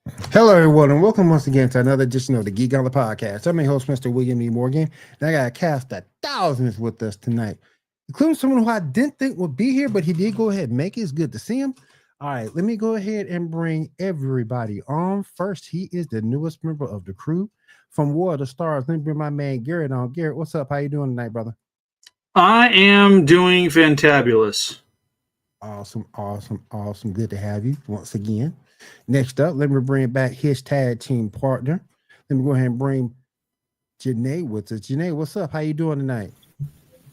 Hello, everyone, and welcome once again to another edition of the Geek Gauntlet podcast. I'm your host, Mr. William E. Morgan, and I got a cast of thousands with us tonight, including someone who I didn't think would be here, but he did go ahead and make it. It's good to see him. All right, let me go ahead and bring everybody on. First, he is the newest member of the crew from War of the Stars. Let me bring my man Garrett on. Garrett, what's up? How you doing tonight, brother? I am doing fantabulous. Awesome. Good to have you once again. Next up, let me bring back his tag team partner. Let me go ahead and bring Janae with us. Janae, what's up? How you doing tonight?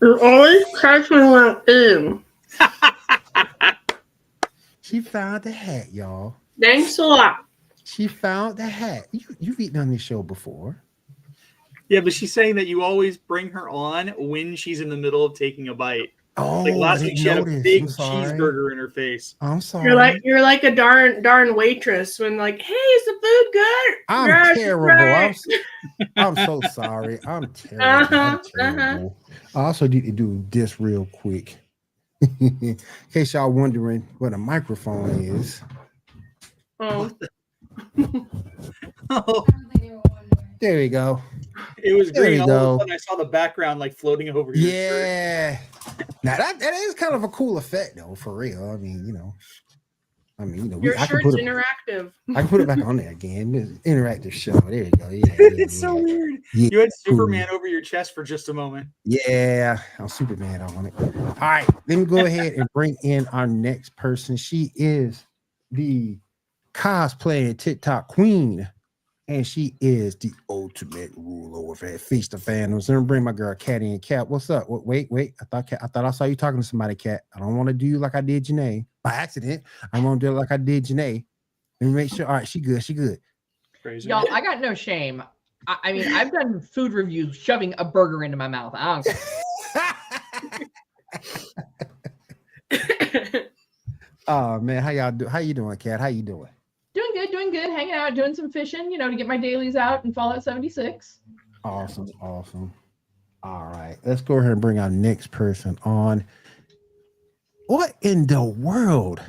You always catch me when I'm in. She found the hat, y'all. Thanks a lot. She found the hat. You've eaten on this show before. Yeah, but she's saying that you always bring her on when she's in the middle of taking a bite. Oh, like last week, she had a big cheeseburger in her face. I'm sorry. You're like a darn waitress when like, hey, is the food good? I'm terrible. I'm so sorry. I'm terrible. I also need to do this real quick. In case y'all wondering what a microphone is. Oh. Oh. There we go. It was green. All of a sudden, I saw the background like floating over your shirt. Now that is kind of a cool effect, though. For real. I mean, your shirt's interactive. I can put it back on there again. Interactive show. There you go. Yeah, it's so weird. Yeah, you had Superman over your chest for just a moment. Yeah, I'm Superman on it. All right, let me go ahead and bring in our next person. She is the cosplay and TikTok queen. And she is the ultimate ruler over at Feast of Fandoms. Let me bring my girl Catty and Cat. What's up? Wait. I thought I saw you talking to somebody, Cat. I don't want to do you like I did Janae by accident. I want to do it like I did Janae. Let me make sure. All right, she good. Crazy. Y'all, I got no shame. I mean, I've done food reviews shoving a burger into my mouth. I don't care. Oh man, how y'all do? How you doing, Cat? How you doing? Doing good, hanging out, doing some fishing, to get my dailies out in Fallout 76. Awesome. All right, let's go ahead and bring our next person on. What in the world?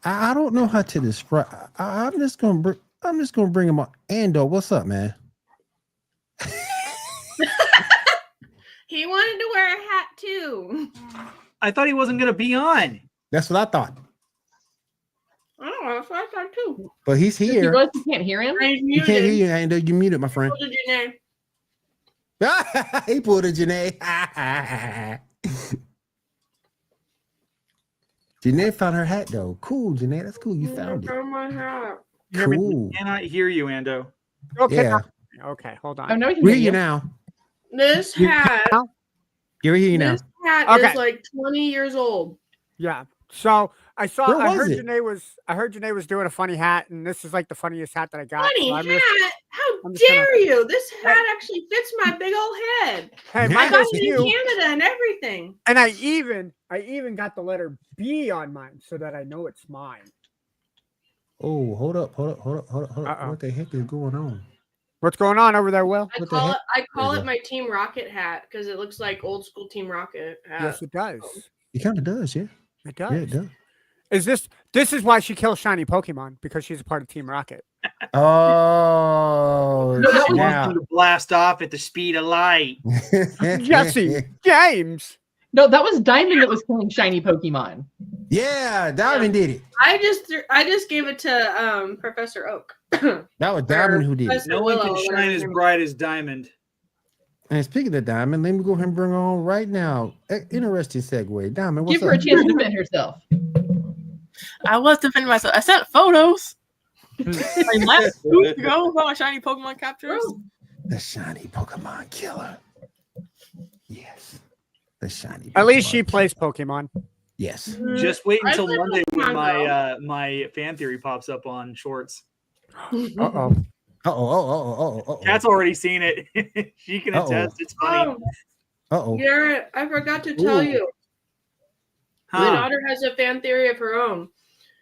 I don't know how to describe. I'm just gonna bring him on. Ando, what's up, man? He wanted to wear a hat too. I thought he wasn't gonna be on. That's what I thought. Oh, that's what I thought too. But he's here. You can't hear him? You can't hear you, Ando. You muted, my friend. He pulled a Janae. He pulled a Janae. Janae found her hat, though. Cool, Janae. That's cool. You found it. My hat. Cool. I cannot hear you, Ando. Okay. Yeah. Okay, hold on. Oh, no, we hear you now. This hat. You hear you now. This hat is like 20 years old. Yeah. So I heard it? Janae was doing a funny hat, and this is like the funniest hat that I got. Funny so hat? How dare you? This hat actually fits my big old head. Hey, I got it in Canada and everything. And I even got the letter B on mine so that I know it's mine. Oh, hold up. What the heck is going on? What's going on over there, Will? I call it my Team Rocket hat because it looks like old school Team Rocket hat. Yes, it does. It kind of does, yeah. It does. Yeah, it does. This is why she kills shiny Pokemon, because she's a part of Team Rocket. Oh, she wants them to blast off at the speed of light. Jesse, James. No, that was Diamond that was killing shiny Pokemon. Yeah, Diamond did it. I just gave it to Professor Oak. That was Diamond who did it. No one can shine as bright as Diamond. And speaking of Diamond, let me go ahead and bring her on right now. Interesting segue. Diamond, what's Give her a chance to defend herself. I was defending myself. I sent photos. Like last week ago about my shiny Pokemon captures. The shiny Pokemon killer. Yes. The shiny At least she plays Pokemon. Yes. Just wait until Monday when my fan theory pops up on Shorts. Uh-oh. Cat's already seen it. She can attest. It's funny. Garrett, I forgot to tell you. My daughter has a fan theory of her own.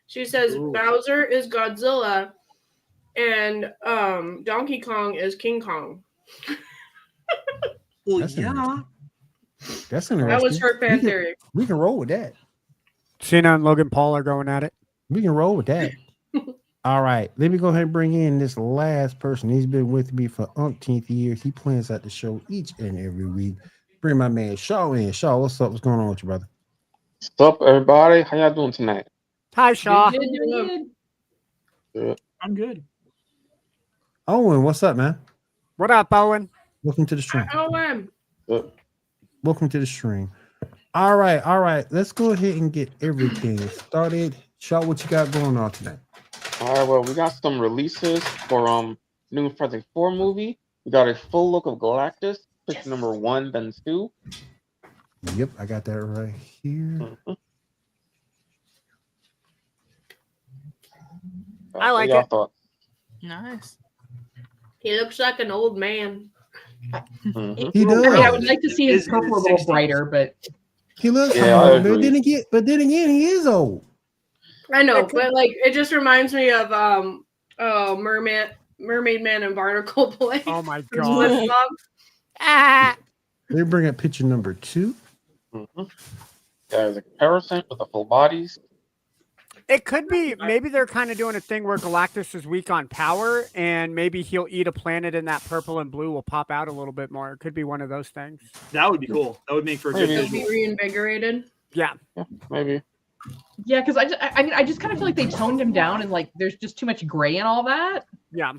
She says Bowser is Godzilla and Donkey Kong is King Kong. Well, That's yeah. That's interesting. That was her fan theory. We can roll with that. Cena and Logan Paul are going at it. We can roll with that. All right, let me go ahead and bring in this last person. He's been with me for umpteenth years. He plans out the show each and every week. Bring my man Shaw in. Shaw, what's up? What's going on with you, brother? What's up, everybody? How y'all doing tonight? Hi, Shaw. Good. I'm good. Owen, what's up, man? What up, Owen? Welcome to the stream. Owen. Good. Welcome to the stream. All right. Let's go ahead and get everything started. Shaw, what you got going on tonight? All right, well, we got some releases for new Fantastic Four movie. We got a full look of Galactus, picture number 1, then 2. Yep, I got that right here. I like y'all it. Thoughts? Nice. He looks like an old man. Mhm. He does. I mean, I would like to see his Is purple a his little 60s. brighter, but He looks Yeah, I old, but agree. then again, he is old. I know, but like it just reminds me of Mermaid Man and Barnacle Boy. Oh my from god. SpongeBob. Ah. Let me bring up picture number 2. There's a comparison with the full bodies. It could be, maybe they're kind of doing a thing where Galactus is weak on power, and maybe he'll eat a planet and that purple and blue will pop out a little bit more. It could be one of those things. That would be cool. That would make for a good Maybe. He'll be visual. reinvigorated. Yeah. Yeah, maybe. yeah, because I just kind of feel like they toned him down and like there's just too much gray and all that. Yeah.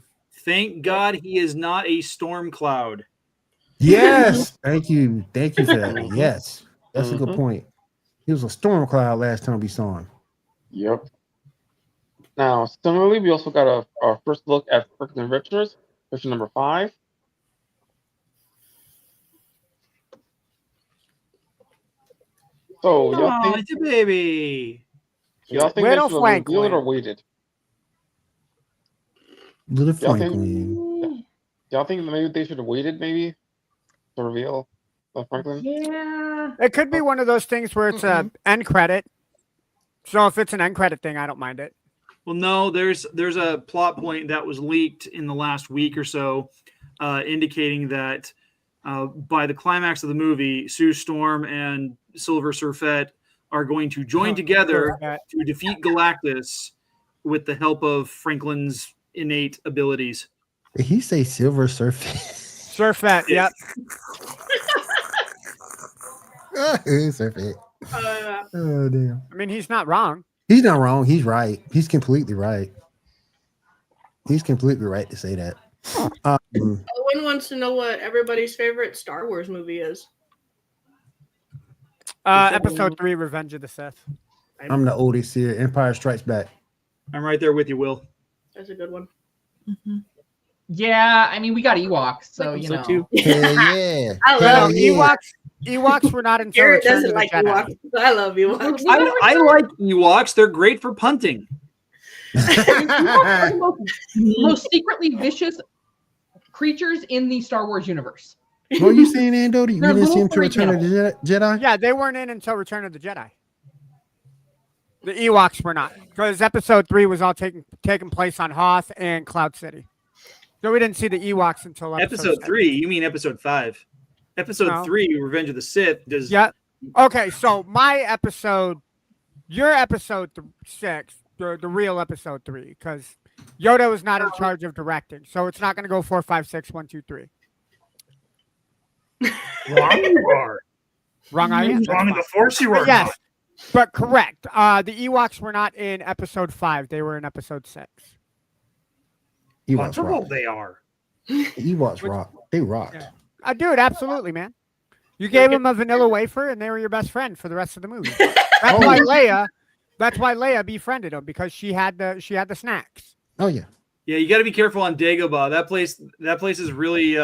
Thank God he is not a storm cloud. Yes. Thank you for that. Yes. That's a good Mhm. point. He was a storm cloud last time we saw him. Yep. Now, similarly, we also got our first look at Franklin Richards, picture number 5. So, y'all Oh, think it's a baby. they Little should have revealed it Franklin. or waited? Little Y'all think- Franklin. Y'all think maybe they should have waited, maybe, to reveal Franklin? Yeah. It could be one of those things where it's a end credit. So if it's an end credit thing, I don't mind it. Well, no, there's a plot point that was leaked in the last week or so, indicating that by the climax of the movie, Sue Storm and Silver Surfette are going to join together to defeat Galactus with the help of Franklin's innate abilities. Did he say Silver Surfer? Surfette, yep. Surfer. Oh damn. I mean, he's not wrong. He's not wrong. He's right. He's completely right. He's completely right to say that. Owen wants to know what everybody's favorite Star Wars movie is. Episode 3, Revenge of the Sith. I'm the oldest here. Empire Strikes Back. I'm right there with you, Will. That's a good one. Yeah, I mean we got Ewoks, so you know. too. Hell yeah. I Hell love yeah. Ewoks were not until Garrett Return of doesn't the like Jedi. Ewoks. I love Ewoks. I like Ewoks. They're great for punting. Ewoks are the most secretly vicious creatures in the Star Wars universe. What are you saying, Ando? You They're didn't see him little to furry Return of the Jedi? Yeah, they weren't in until Return of the Jedi. The Ewoks were not, because Episode 3 was all taking place on Hoth and Cloud City. So we didn't see the Ewoks until Episode 3? You mean Episode 5? Episode No. 3, Revenge of the Sith, does Yeah. Okay, so my episode, your episode 6, the real episode 3, because Yoda was not in charge of directing, so it's not going to go 4, 5, 6, 1, 2, 3. wrong you are. Wrong, I am. Wrong in the Force you But are. yes, but correct. The Ewoks were not in Episode 5; they were in Episode 6. Ewoks rock. Punchable they are. Ewoks rock. They rocked. Yeah. Dude, absolutely, man. You gave them a vanilla wafer, and they were your best friend for the rest of the movie. That's why Leia. That's why Leia befriended him, because she had the snacks. Oh yeah. Yeah, you got to be careful on Dagobah. That place is really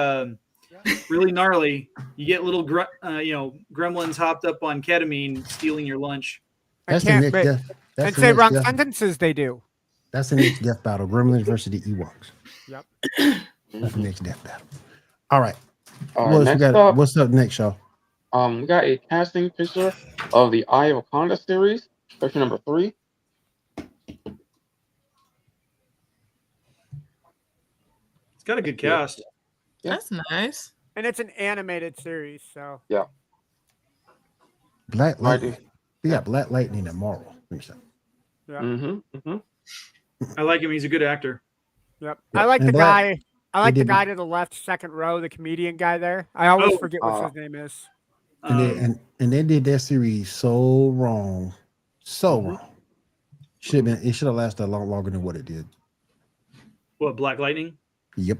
really gnarly. You get little gremlins hopped up on ketamine stealing your lunch. That's the can't next make- death. That's And the say next wrong death. sentences, they do. That's the next death battle. Gremlins versus the Ewoks. Yep. That's the next death battle. All right. All What else right, we next got? up, What's up next, y'all? we got a casting picture of the Eye of Wakanda series, picture number 3. It's got a good cast. Yeah. That's nice. And it's an animated series, so Black Alright, Lightning. We got Black Lightning tomorrow. yeah. Mm-hmm. Mm-hmm. I like him. He's a good actor. Yep. I like And the Black- guy. I like the did- guy to the left, second row, the comedian guy there. I always Oh, forget what his name is. And they did that series so wrong, so Mhm. wrong. It should have lasted a lot longer than what it did. What, Black Lightning? Yep.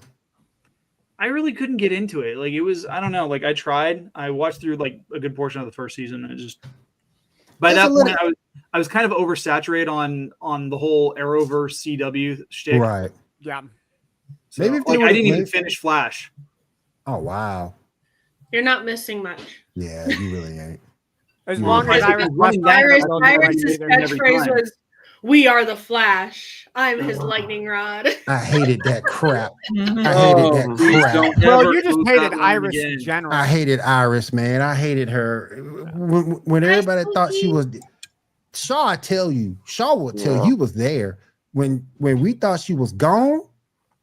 I really couldn't get into it. Like, it was, I don't know. Like, I tried. I watched through like a good portion of the first season, and it just by It's that a point, little- I was kind of oversaturated on the whole Arrowverse CW shtick. Right. Yeah. So, Maybe if they like, I would've didn't even made- finish Flash. Oh wow. You're not missing much. Yeah, you really ain't. As Yeah. long as I Iris think running West- down- Iris, I don't know Iris's either every catchphrase time. was, "We are the Flash. I'm his lightning rod." I hated that crap. Mhm. I hated that Please crap. don't Bro, ever you just quote hated that line Iris in again. general. I hated Iris, man. I hated her. When everybody thought she was Shaw, I tell you, Shaw will tell Yeah. you was there. When we thought she was gone,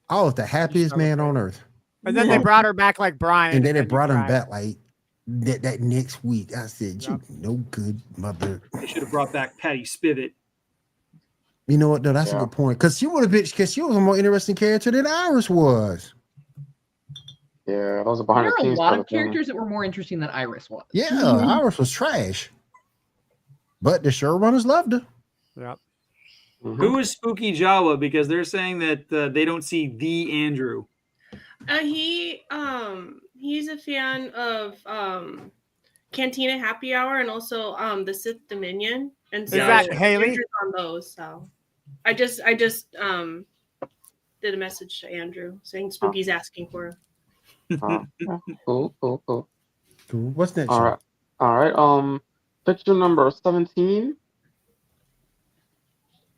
I was the happiest man on earth. And then they brought her back like Brian. And then they you brought him cried. back like that next week. I said, "You no good mother." They should have brought back Patty Spivot. You know what? No, that's a Yeah. good point. Because she would have been, because she was a more interesting character than Iris was. Yeah, that was a behind There the are a scenes lot kind of of thing. characters that were more interesting than Iris was. Yeah, Mhm. Iris was trash. But the showrunners loved her. Yep. Mhm. Who is Spooky Jawa? Because they're saying that they don't see the Andrew. He's a fan of Cantina Happy Hour and also the Sith Dominion. And so that Haley? Andrew's on those. So I just did a message to Andrew saying Spooky's asking for him. Cool. Cool. What's next? All right. All right. Picture number 17.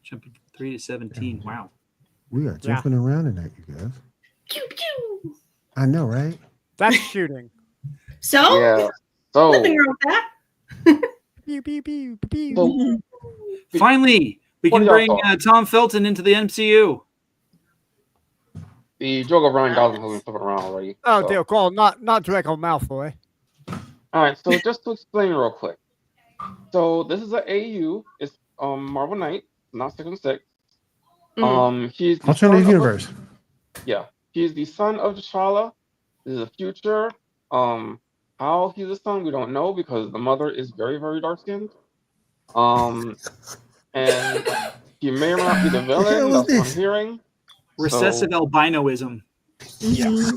Jumping from 3 to 17. Wow. We are jumping around tonight, you guys. Pew pew. I know, right? That's shooting. So Yeah. So, nothing wrong with that. Pew, pew, pew, pew. so Finally, we What can do y'all bring thought? Tom Felton into the MCU. the joke of Ryan Gosling has been flipping around already. Oh, so. dear call. Not Draco Malfoy. All right, so just to explain real quick. So this is an AU. It's Marvel Knight, not 616. He's the Alternative son of- universe. Yeah, he's the son of T'Challa. This is the future. How he's a son, we don't know because the mother is very, very dark skinned. And he may or may not be the hell villain. is That's what I'm this? hearing. Recessive albinoism. Yeah.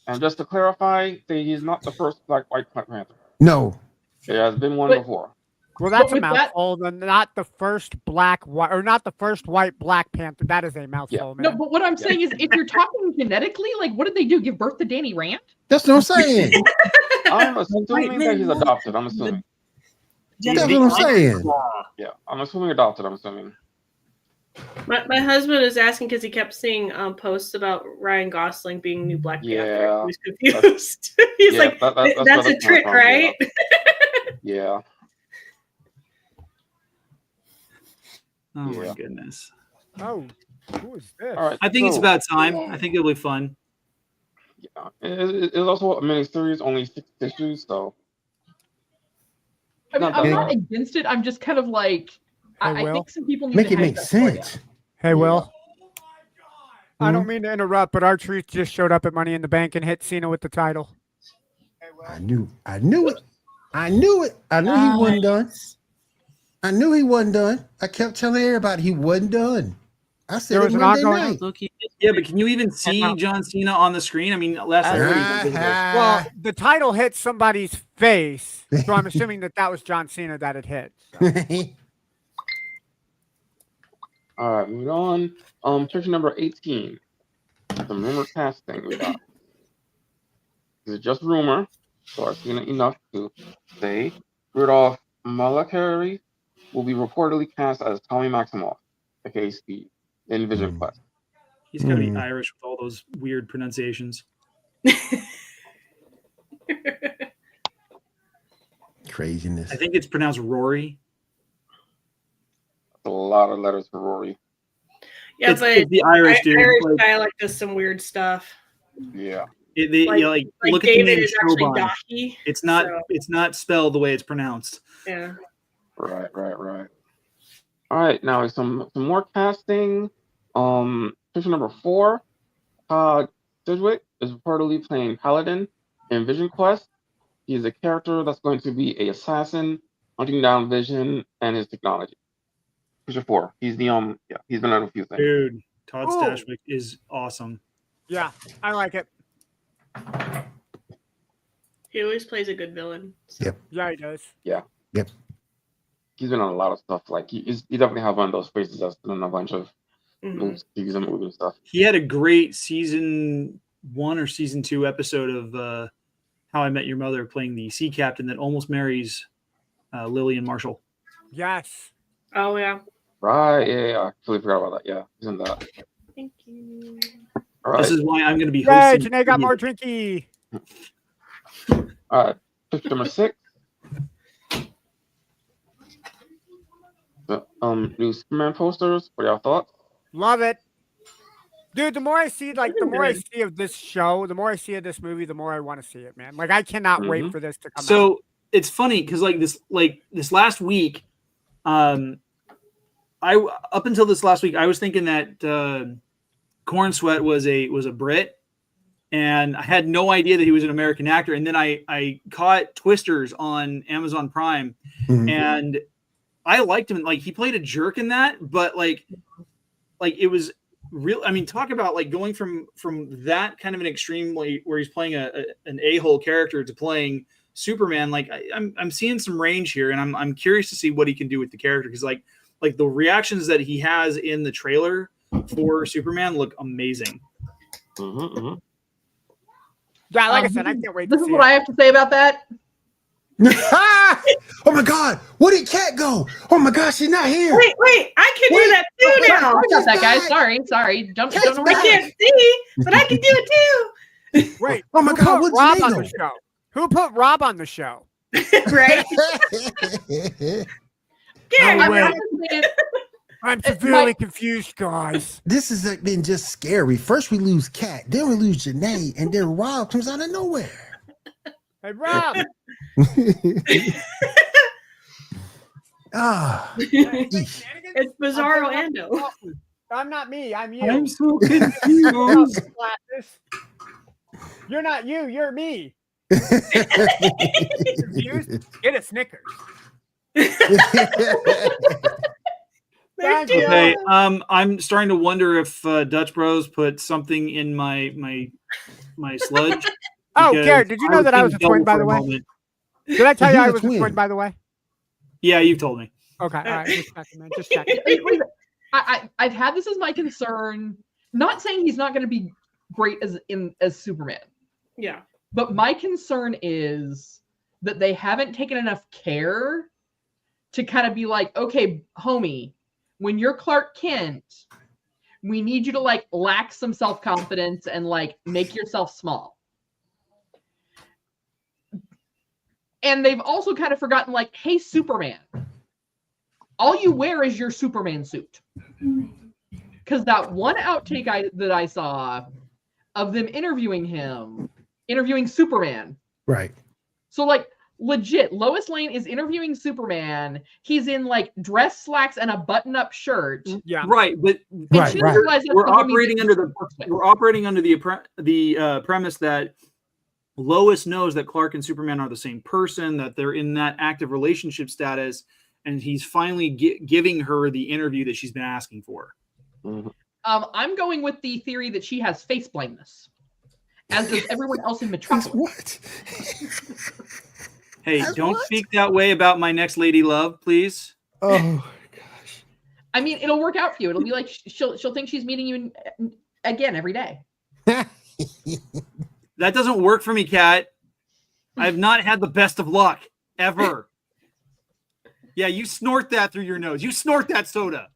And just to clarify, he's not the first white Black Panther. No. There has been one But- before. Well, that's a with that- mouthful. Then not the first not the first white Black Panther. That is a mouthful, No, man. but what I'm saying is, if you're talking genetically, like, what did they do? Give birth to Danny Rand? That's what I'm saying. I'm assuming that he's adopted. I'm assuming. That's what I'm saying. Yeah, I'm assuming adopted. I'm assuming. My husband is asking because he kept seeing posts about Ryan Gosling being new Black Panther. Yeah. He was confused. He's Yeah, like, that's that's where a that's coming trick, from, right? Yeah. Oh my Yeah. goodness. Oh, who is this? All right. I think it's so, about time. I think it'll be fun. Yeah, it's also a mini series, only 6 issues, so I mean, Not I'm that not bad. against it. I'm just kind of like, I Will? think some people need Make to it have make that for you. sense. Hey, Will. I Hmm? don't mean to interrupt, but our truth just showed up at Money in the Bank and hit Cena with the title. I knew it. I knew it. I knew he wasn't done. I knew he wasn't done. I kept telling everybody he wasn't done. I said There it was an Monday ongoing- night. Look, Yeah, but can you even see John Cena on the screen? I mean, last night already was invisible. Well, the title hit somebody's face, so I'm assuming that was John Cena that it hit. all right, moving on. Picture number 18. Some rumor casting we got. This is just rumor, so I've seen it enough to say Rudolph Malakari will be reportedly cast as Tommy Maximoff, aka Speed, in Vision Hmm. Quest. He's got to be Hmm. Irish with all those weird pronunciations. Craziness. I think it's pronounced Rory. That's a lot of letters for Rory. Yeah, It's but the Irish dude. Irish Like, dialect does some weird stuff. Yeah. Like- you know, like Like look at the David name is actually Shoban. Dahi. It's not. so, It's not spelled the way it's pronounced. yeah. Right. All right, now some more casting. Picture number 4. Todd Sidgwick is reportedly playing Paladin in Vision Quest. He is a character that's going to be a assassin hunting down Vision and his technology. Picture 4. He's the he's been on a few things. Dude, Todd Ooh. Stashwick is awesome. Yeah, I like it. He always plays a good villain. So. Yeah, he does. Yeah. Yep. He's been on a lot of stuff. Like he definitely has one of those faces that's done a bunch of movies and movie and stuff. He had a great season 1 or season 2 episode of How I Met Your Mother, playing the sea captain that almost marries Lillian Marshall. Yes. Oh yeah. Right. Yeah. I totally forgot about that. Yeah. He's in that. Thank you. All right. This is why I'm going to be Yay, hosting. Janae got more drinky. All right. Picture number 6. The new Superman posters. What are y'all thoughts? Love it. Dude, the more I see, the more I see of this show, the more I see of this movie, the more I want to see it, man. Like, I cannot wait for this to come out. So it's funny because this last week, up until this last week, I was thinking that Corn Sweat was a Brit, and I had no idea that he was an American actor. And then I caught Twisters on Amazon Prime, and I liked him. Like, he played a jerk in that, but like it was real. I mean, talk about like going from that kind of an extreme where he's playing an a-hole character to playing Superman. Like I'm seeing some range here, and I'm curious to see what he can do with the character, because like the reactions that he has in the trailer for Superman look amazing. Yeah, like I said, I can't wait. This is what I have to say about that. Oh my God! Where did Cat go? Oh my God, she's not here. Wait! I can do that too now. Sorry about that, guys. Sorry. Don't know I can't see, but I can do it too. Wait. Oh my who God, put what's Rob on Janae the show? Who put Rob on the show? Right? Oh, wait. wait. I'm severely confused, guys. This has been just scary. First we lose Cat, then we lose Janae, and then Rob comes out of nowhere. Hey, Rob. It's Bizarro Ando. I'm not me. I'm you. I'm so confused. You're not you. You're me. Confused? Get a Snickers. Thank you. Okay, I'm starting to wonder if Dutch Bros put something in my sludge. Oh, because Garrett, did you know that I was a twin, by the way? moment. Did I tell you He's I a was a twin. twin, by the way? Yeah, you've told me. Okay, all right. Just checking, man. Just checking. I've had this as my concern. Not saying he's not going to be great as Superman, Yeah. but my concern is that they haven't taken enough care to kind of be like, okay, homie, when you're Clark Kent, we need you to like lack some self-confidence and like make yourself small. And they've also kind of forgotten, like, hey, Superman, all you wear is your Superman suit. Because that one outtake that I saw of them interviewing Superman. Right. So, like, legit, Lois Lane is interviewing Superman. He's in, like, dress slacks and a button-up shirt. Yeah. Right, but And she doesn't realize that's we're the woman operating that under she works with. we're operating under the premise that Lois knows that Clark and Superman are the same person, that they're in that active relationship status, and he's finally giving her the interview that she's been asking for. I'm going with the theory that she has face blindness, as does everyone else in Metropolis. What? Hey, That's don't what? speak that way about my next lady love, please. Oh gosh. I mean, it'll work out for you. It'll be like she'll think she's meeting you again every day. That doesn't work for me, Kat. I've not had the best of luck ever. Yeah, you snort that through your nose. You snort that soda.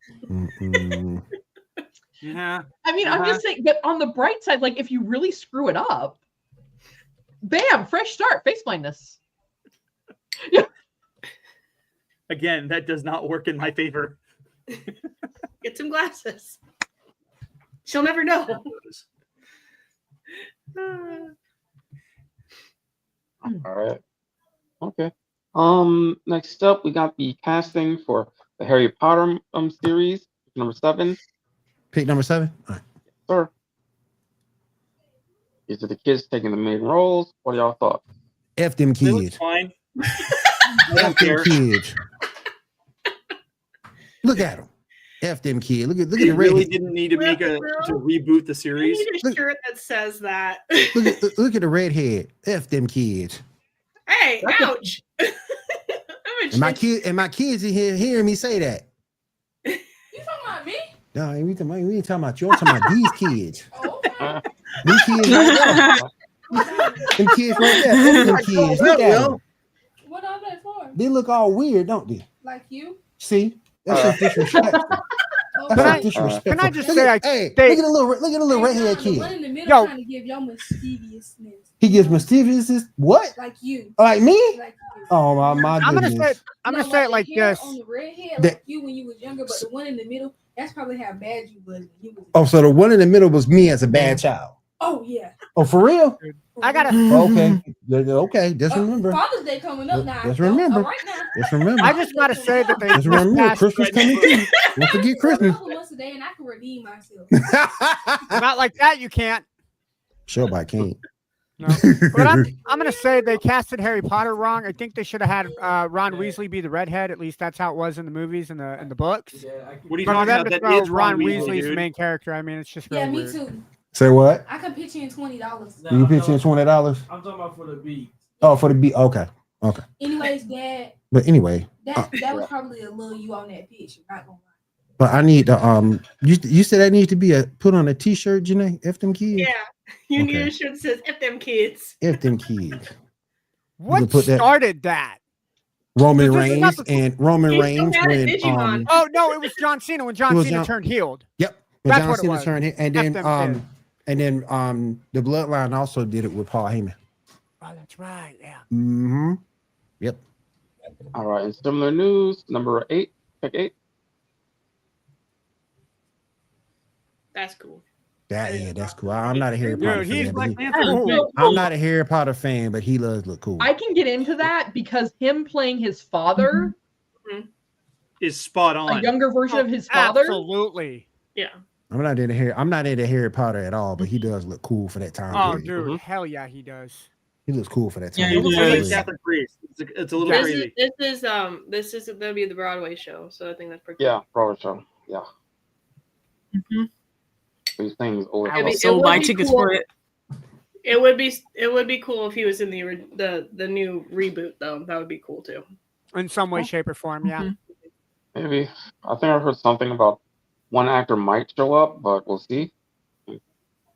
Yeah. I mean, I'm just saying, but on the bright side, like if you really screw it up, bam, fresh start, face blindness. Again, that does not work in my favor. Get some glasses. She'll never know. All right. Okay. Next up, we got the casting for the Harry Potter series, number 7. Pick number 7. All right. Sir. These are the kids taking the main roles. What are y'all thoughts? F them They look kids. fine. I F don't them care. kids. Look at them. F them kids. Look at They the really red. didn't need to make to reboot the I series. need a Look- shirt that says that. Look at the redhead. F them kids. Hey, ouch! I'm a And my chick. kids in here hearing me say that. You talking about me? No, we ain't talking about you. I'm talking about these kids. Oh, These kids right there. Them kids right there. F them kids. Look at them. what are they for? They look all weird, don't they? Like you? See? That's just disrespectful. Oh, That's Can just I- disrespectful. can I just Look say, at, hey, they- look at the little redhead The one kid. in the middle Yo. trying to give your mischievousness. He gives mischievous. What? Like you. Like me? Like you. Oh my I'm gonna goodness. say I'm No, gonna say it like the hair this. on the redhead, That- like you when you was younger, but the one in the middle, that's probably how bad you was when you was. Oh, so the one in the middle was me as a bad child. Oh yeah. Oh, for real? I gotta Okay. Okay. Just remember. Father's Day coming up now. Just remember. All right now. Just remember. I just gotta say that they Just remember. passed- Christmas coming too. Don't forget A Christmas. couple months a day, and I can redeem myself. not like that. You can't. Sure, but I can't. No. But I'm gonna say they casted Harry Potter wrong. I think they should have had Ron Weasley be the redhead. At least that's how it was in the movies and the books. What are you But for talking them about? to That throw is Ron Weasley, Weasley's dude. main character. I mean, it's just really Yeah, me weird. too. Say what? I can pitch in $20. You pitch in $20? I'm talking about for the beat. Oh, for the beat. Okay. Anyways, Dad, But anyway, that was probably a little you on that pitch. I'm not gonna lie. but I need to you said that needs to be put on a t-shirt, Janae. F them kids. Yeah, you need Okay. a shirt that says "F them kids." F them kids. What put that- started that? Roman This is not Reigns and Roman He's so Reigns mad at when Digimon. Oh no, it was John Cena when It John was Cena John- turned healed. Yep. When That's John what it Cena was. turned it, and F then them the Bloodline also did it with Paul Heyman. Oh, that's right. Yeah. Mm-hmm. Yep. All right. In similar news, number 8, pick 8. That's cool. That's cool. I'm not a Harry Dude, Potter he's fan. But Black he, Panther. No, I'm not a Harry Potter fan, but he does look cool. I can get into that because him playing his father, Is spot a on. younger version of his father. Absolutely. Yeah. I'm not into Harry Potter at all, but he does look cool for that time Oh, period. dude, hell yeah, he does. He looks cool for that time. Yeah, He looks Yeah, like a it's- Catholic priest. It's a little This crazy. is gonna be the Broadway show, so I think that's pretty. Yeah, Broadway show. Yeah. Mhm. These things over. I mean, will it so would buy be tickets cool. for it. It would be cool if he was in the new reboot though. That would be cool too. In some way, shape, or form, yeah. Mhm. Maybe. I think I heard something about one actor might show up, but we'll see. I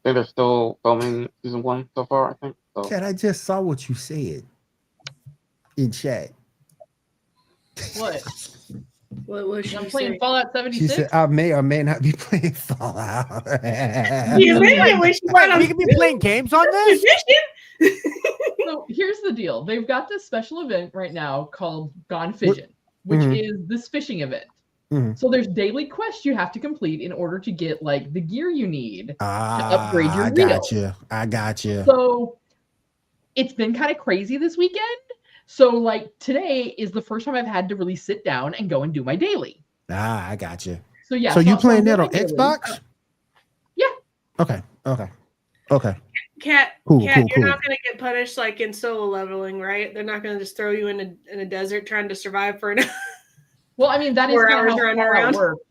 think they're still filming season 1 so far, I think. So Chad, I just saw what you said in chat. What? What was she I'm playing saying? Fallout She 76. said, I may or may not be playing Fallout. You made it when she went on We could be playing games on this. position. So here's the deal. They've got this special event right now called Gone Fishing, which Mhm. is this fishing event. Mhm. So there's daily quests you have to complete in order to get like the gear you need. upgrade your I reel. got you. So it's been kind of crazy this weekend. So like today is the first time I've had to really sit down and go and do my daily. I got you. So yeah. So you I'm playing doing that on my daily. Xbox? Yeah. Okay. Cat, Cool, Cat, cool, you're cool. not gonna get punished like in solo leveling, right? They're not gonna just throw you in a desert trying to survive for an. Well, I mean that is 4 kind hours of how running Fallout around. works.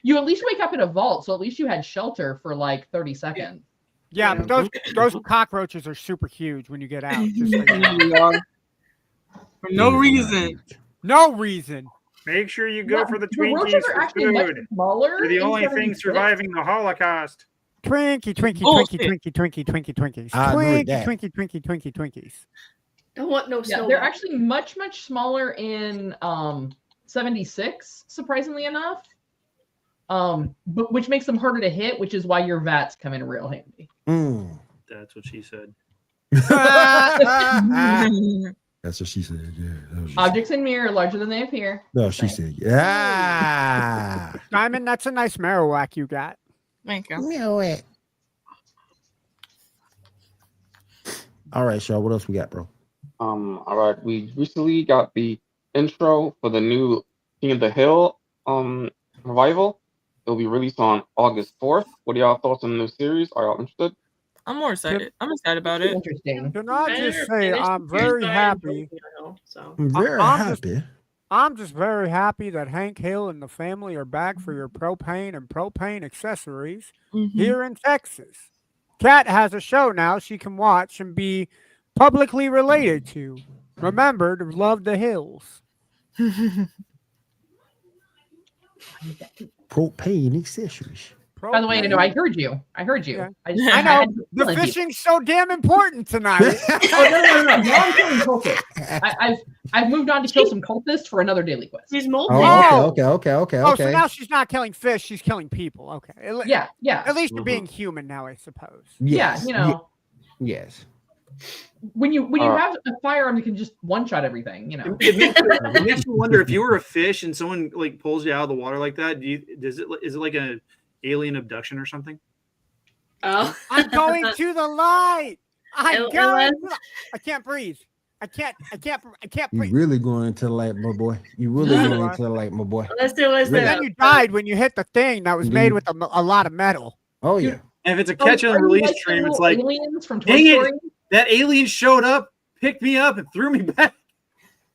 You at least wake up in a vault, so at least you had shelter for like 30 seconds. Yeah, but those cockroaches are super huge when you get out. Just so you know. We are. For no reason. No reason. Make sure you go Yeah, for the roaches Twinkies are for actually much food. smaller. They're the in only thing 76. surviving the Holocaust. Twinkie, Twinkie, Oh, Twinkie, shit. Twinkie, Twinkie, Twinkies. I agree with Twinkie, that. Twinkie, Twinkie, Twinkie, Twinkies. Don't want no Yeah, snow. they're actually much smaller in 76, surprisingly enough. But which makes them harder to hit, which is why your VATs come in real handy. Mm. That's what she said. That's what she said. Yeah. That's what she Objects in mirror are larger than they appear. said. No, she said, yeah. Diamond, that's a nice Marowak you got. Thank you. Knew it. All right, Shaw. What else we got, bro? all right. We recently got the intro for the new King of the Hill Revival. It'll be released on August 4th. What are y'all thoughts on the new series? Are y'all interested? I'm more excited. I'm excited about it. Interesting. Can I just never say finished I'm the series, very but I happy. enjoyed it, so. I'm very I'm just- happy. I'm just very happy that Hank Hill and the family are back for your propane and propane accessories Mhm. here in Texas. Kat has a show now she can watch and be publicly related to. Remember to love the hills. Propane accessories. By the way, no, I Propane. heard you. I heard you. Yeah. I I know had to the kill you. fishing's so damn important tonight. Oh no! Now I'm killing cultists. I've moved on to kill some cultists for another daily quest. He's moldy. Oh, Oh. okay. Oh, so now she's not killing fish; she's killing people. Okay. Yeah. At least you're Mhm. being human now, I suppose. Yes. Yeah, you know, Yes. when you have a firearm that can just one shot everything, you know. It makes me wonder if you were a fish and someone like pulls you out of the water like that. Is it like an alien abduction or something? Oh. I'm going to the light. I'm Unless- going. I can't breathe. I can't You breathe. really going into the light, my boy. You really Yeah. going into the light, my boy. Let's do And then you died when you hit the thing that was made with a lot of metal. Oh yeah. And if it's a catch and Are you release like the stream, it's little like, aliens from Toy dang it, Story. that alien showed up, picked me up, and threw me back.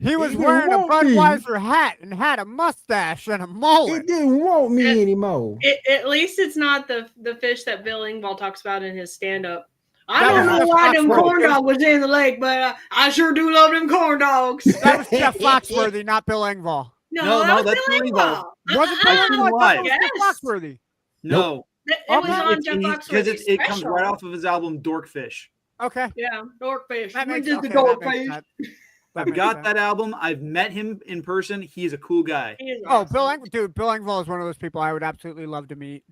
He was It wearing a won't be. Budweiser hat and had a mustache and a mullet. It didn't want me anymore. At least it's not the fish that Bill Engvall talks about in his stand-up. I That don't was know Jeff why them Foxworthy. corn dogs was in the lake, but I sure do love them corn dogs. That was Jeff Foxworthy, not Bill Engvall. No, that was that's Bill Bill Engvall. Was it I Bill see Engvall? I why. thought it was Jeff Yes. Foxworthy. No, It was Okay. on Jeff because Foxworthy's it comes special. right off of his album Dorkfish. Okay. Yeah, Dorkfish. That We makes, did okay, the that makes Dorkfish. sense. That I've makes got sense. that album. I've met him in person. He is a cool guy. He is Oh, awesome. Bill Engvall is one of those people I would absolutely love to meet.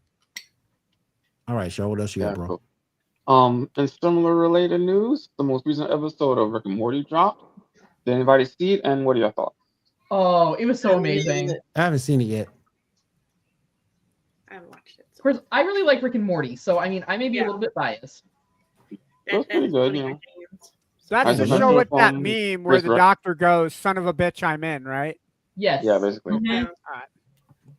All right, Shaw, what else you got, bro? Cool. In similar related news, the most recent episode of Rick and Morty dropped. Did anybody see it? And what are your thoughts? Oh, it was so amazing. Of I haven't seen it yet. I haven't watched it. course, I really like Rick and Morty, so I mean, I may be a Yeah. little bit biased. It was pretty good, you know. That's I the just show like with the, that meme where Chris the Rock. doctor goes, "Son of a bitch, I'm in," right? Yes. Yeah, basically. Mhm.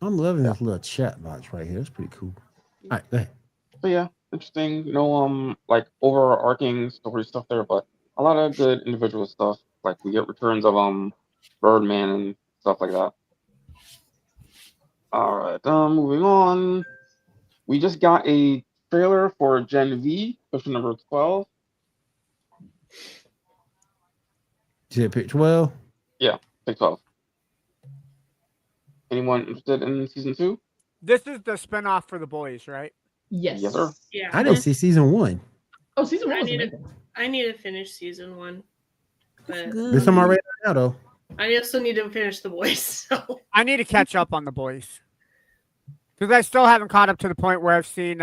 I'm loving this little chat box right here. It's pretty cool. All right, go ahead. So yeah, interesting. No like overarching story stuff there, but a lot of good individual stuff. Like we get returns of Birdman and stuff like that. All right, moving on. We just got a trailer for Gen V, question number 12. Did you pick 12? Pick 12. Anyone interested in season 2? This is the spinoff for the boys, right? Yes. Yes, sir. Yeah. I didn't see season 1. Oh, season one I was need it. amazing. I need to finish season 1. But There's some already now, though. I also need to finish The Boys. So I need to catch up on the boys because I still haven't caught up to the point where I've seen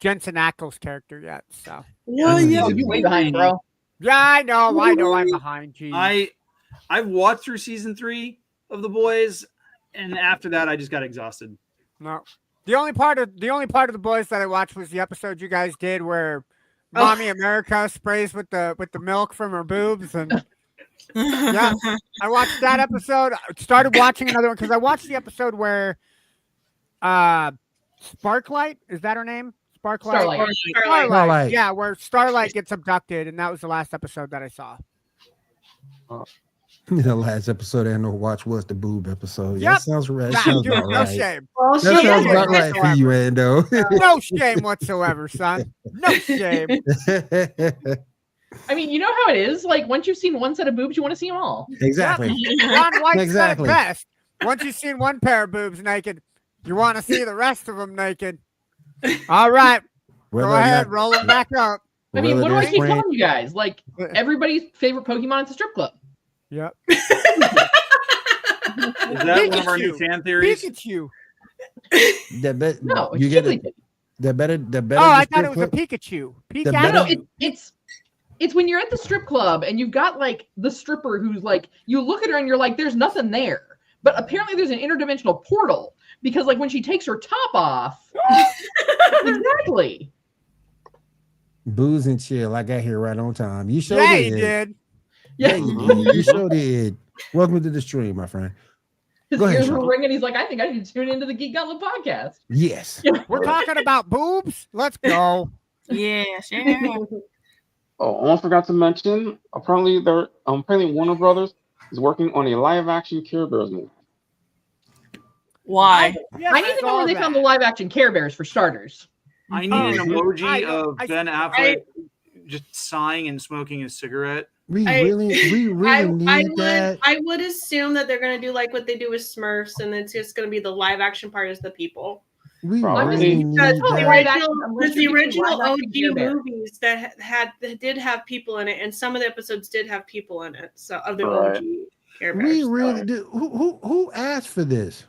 Jensen Ackles' character yet. So Well, yeah. Oh, you way behind, bro. yeah, I know I'm behind. Geez. I've watched through season 3 of The Boys, and after that, I just got exhausted. No. The only part of the boys that I watched was the episode you guys did where Mommy America sprays with the milk from her boobs, and yeah, I watched that episode. I started watching another one because I watched the episode where Sparklight, is that her name? Starlight. Starlight. Yeah, where Starlight gets abducted, and that was the last episode that I saw. The last episode I know watch was the boob episode. Yeah, Yep. that sounds right. Nah, Sounds dude, about no right. shame. well, That she sounds is about right for you, Ando. No shame whatsoever, son. No shame. I mean, you know how it is. Like once you've seen one set of boobs, you want to see them all. Exactly. Ron White Exactly. said it best. Once you've seen one pair of boobs naked, you want to see the rest of them naked. All right, Whether go or ahead, not- roll them back up. I mean, whether what do I they're keep spraying- telling you guys? Like everybody's favorite Pokemon is a strip club. Yep. Is that one of our new Pikachu. fan theories? Pikachu. That bet, No, you it's get Jigglypuff. it. The better. Oh, I thought it was a Pikachu. better- No, Pikachu. it's when you're at the strip club and you've got like the stripper who's like, you look at her and you're like, there's nothing there. But apparently there's an interdimensional portal because like when she takes her top off, exactly. Booze and chill. I got here right on time. You sure Yeah, did. you did. Yeah, Yeah. you did. You sure did. Welcome to the stream, my friend. His Go ahead, ears were Sean. ringing. He's like, I think I need to tune into the Geek Gauntlet podcast. Yes. We're talking about boobs. Let's go. Yes, yeah. Oh, almost forgot to mention. Apparently, Warner Brothers is working on a live-action Care Bears movie. Why? Yes, I need to know saw where they that. Oh, found the live action Care Bears for starters. I need Oh, an emoji of I- Ben Affleck just sighing and smoking a cigarette. We I- really need that. I would assume that they're gonna do like what they do with Smurfs, and it's just gonna be the live action part as the people. We Probably. really need Because Oh, that. live action- unless the you're doing original live action Care OG Bear. movies that did have people in it, and some of the episodes did have people in it. So of the Right. OG Care Bears. We so. really do. Who asked for this?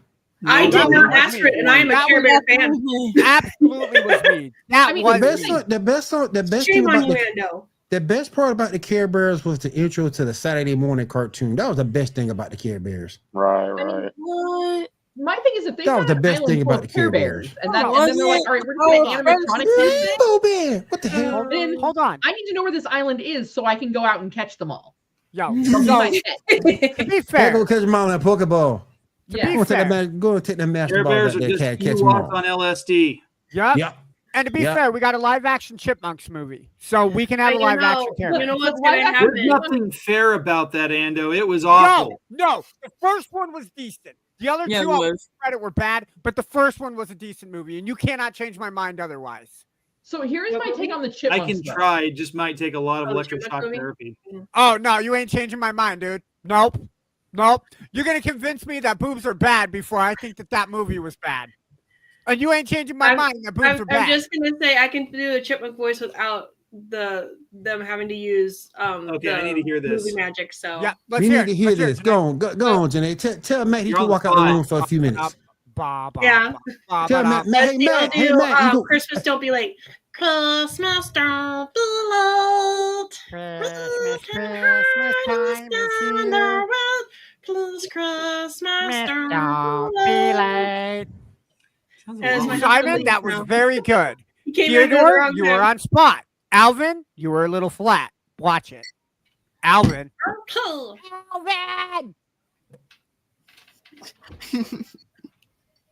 I No, did that not was ask me. for it, and I am a That Care was Bear fan. Absolutely was me. That I mean, was The best Shame thing on about you, the Ando. The best part about the Care Bears was the intro to the Saturday morning cartoon. That was the best thing about the Care Bears. Right, I mean, right. What? My thing is, if they That was found the an best island thing full about of the Care Care Bears, Bears. and then Was they're like, it? all right, we're going to put Oh, animatronics in it. Rainbow Bear. What the hell? Then Hold on. I need to know where this island is so I can go out and catch them all. Yo, They'll be my so pet. to be Hey, fair, go catch them all in that Pokeball. Yeah. Go take fair. go take that master Care ball Bears back are there, just catch few them walks all. on LSD. yep. Yep. And to be Yep. fair, we got a live action Chipmunks movie, so we can have a You live know, action Care you Bears. know what's So gonna live action- There's happen? nothing fair about that, Ando. It was awful. No, the first one was decent. The other Yeah, it two, I'll was. credit, were bad, but the first one was a decent movie, and you cannot change my mind otherwise. So here's Yeah, my but take on the I Chipmunks. can though. try. It just might take a lot of Oh, electric Chipmunk shock movie? therapy. Oh no, you ain't changing my mind, dude. Nope. You're gonna convince me that boobs are bad before I think that movie was bad, and you ain't changing my mind that boobs are I'm bad. just gonna say I can do a Chipmunk voice without them having to use Okay, I the need to hear this. movie magic. So Yeah, let's We hear need to it. hear Let's this. it. Go on, go on, Janae. Tell Matt he You're can on the walk out the spot. room for a few minutes. Yeah. Tell Matt, Let's hey see, Matt, we'll hey do, Matt, you go. Christmas don't be late. Christmas don't be late. Christmas time is here. Please, Christmas Don't don't be be late. late. Sounds a As little- my Simon, that was very good. You came in at the Theodore, wrong you time. were on spot. Alvin, you were a little flat. Watch it. Alvin. Alvin!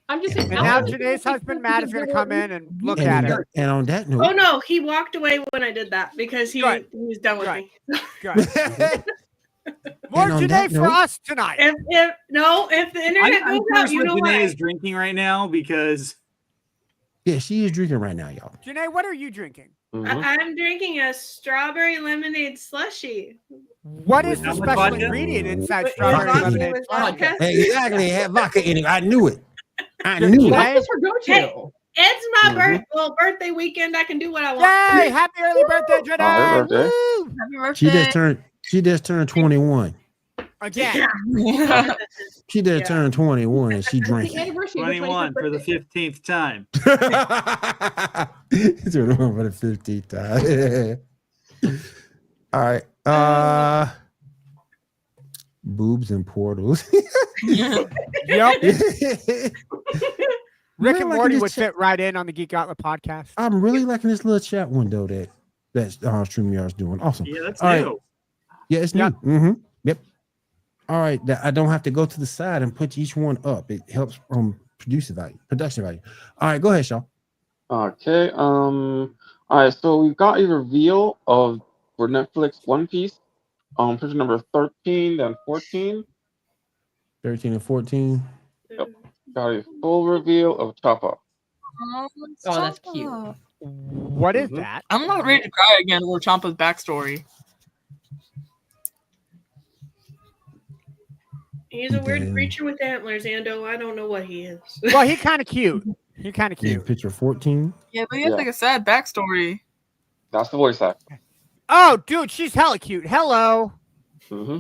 I'm just saying. And now Alvin- Janae's husband, Matt, is going to come in and look And, at on it. that, and on that Oh note, no, he walked away when I did that because he Good. was done with Good. me. Good. More And on Janae that for note- us tonight. If the internet I'm goes out, curious you what know Janae what? is drinking right now because yeah, she is drinking right now, y'all. Janae, what are you drinking? Mhm. I'm drinking a strawberry lemonade slushy. What is the With special vodka? ingredient inside With strawberry vodka. lemonade? With slushy? vodka. Exactly, it had vodka in it. I knew it. I Good knew it. Janae. What was her go-to? Hey. It's my Mhm. birthday weekend. I can do what I want. Yay! Happy early birthday, Janae! Happy birthday. Woo! Happy She birthday. just turned 21. Again. She just Yeah. turned 21 and she The drinking. anniversary of her 21 for the 25th birthday. 15th time. 21 for the 50th time. All right. Boobs and portals. Yep. Rick and Really Morty liking would this chat. fit right in on the Geek Gauntlet podcast. I'm really liking this little chat window that StreamYard's doing. Awesome. Yeah, that's All right. new. Yeah, it's new. Yep. Mm-hmm. Yep. All right. I don't have to go to the side and put each one up. It helps production value. All right, go ahead, Shaw. Okay. All right. So we've got a reveal of for Netflix One Piece. Picture number 13, then 14. 13 and 14. Got a full reveal of Choppa. Oh, that's cute. What is Mhm. that? I'm not ready to cry again over Champa's backstory. He's a weird Damn. creature with antlers, Ando. I don't know what he is. Well, he kind of cute. He kind of Yeah, cute. picture 14. Yeah, but he has Yeah. like a sad backstory. That's the voice actor. Oh, dude, she's hella cute. Hello. Mm-hmm.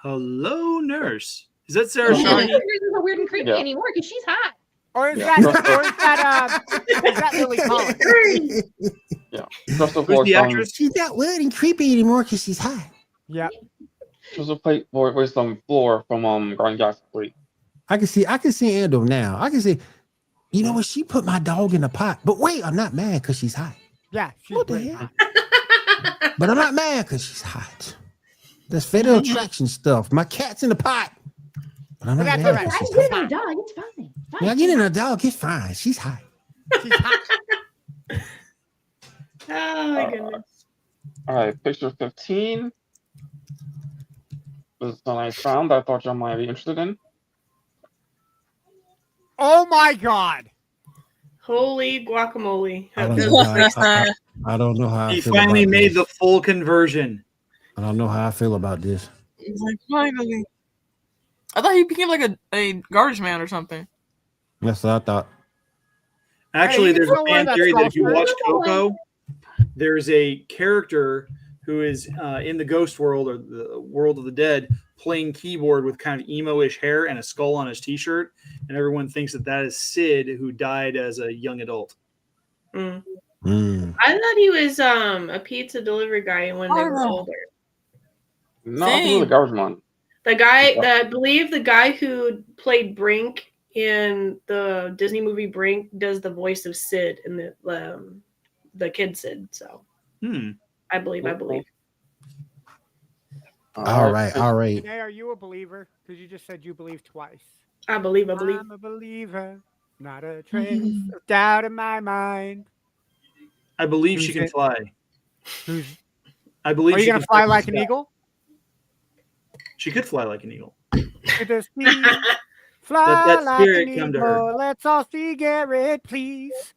Hello, nurse. Is that Sarah Well, Sharkey? Sarah isn't weird and creepy Yeah. anymore because she's hot. Or is Yeah. that Lily Collins? Just a Who's voice the actress? She's not weird and creepy anymore because she's hot. Yeah. Just a plate voice Floor from Guardians of the Galaxy 3. I can see Ando now. I can see, you know what? She put my dog in the pot. But wait, I'm not mad because she's hot. Yeah. She's What the pretty hell? hot. But I'm not mad because she's hot. That's fatal attraction stuff. My cat's in the pot. But I'm But not that's mad all right. because I she's get hot. in a dog. It's fine. When I get in a dog, it's fine. She's hot. She's hot. Oh my goodness. All right, picture 15. This is one I found that I thought y'all might be interested in. Oh my God. Holy guacamole. I don't That's- know how I don't know how I He feel finally about made this. the full conversion. I don't know how I feel about this. He's like, finally. I thought he became like a garbage man or something. That's what I thought. Actually, Hey, there's you a know where fan that theory that if you sculpture watch is? Coco, there's a character who is in the ghost world or the world of the dead playing keyboard with kind of emo-ish hair and a skull on his t-shirt, and everyone thinks that that is Sid, who died as a young adult. Mm. Mm. I thought he was a pizza delivery guy when they were Oh. older. No, I think it was a garbage man. The guy, I believe the guy who played Brink in the Disney movie Brink does the voice of Sid in the kid Sid. So I believe. All right. Renee, are you a believer? Because you just said you believe twice. I believe. I'm a believer. Not a trace of doubt in my mind. I believe Who's she can it? fly. Who's? I believe Are you she gonna can fly to the like an sky. eagle? She could fly like an eagle. To the sea, fly Let that like spirit an come to her. eagle. Let's all see Garrett, please.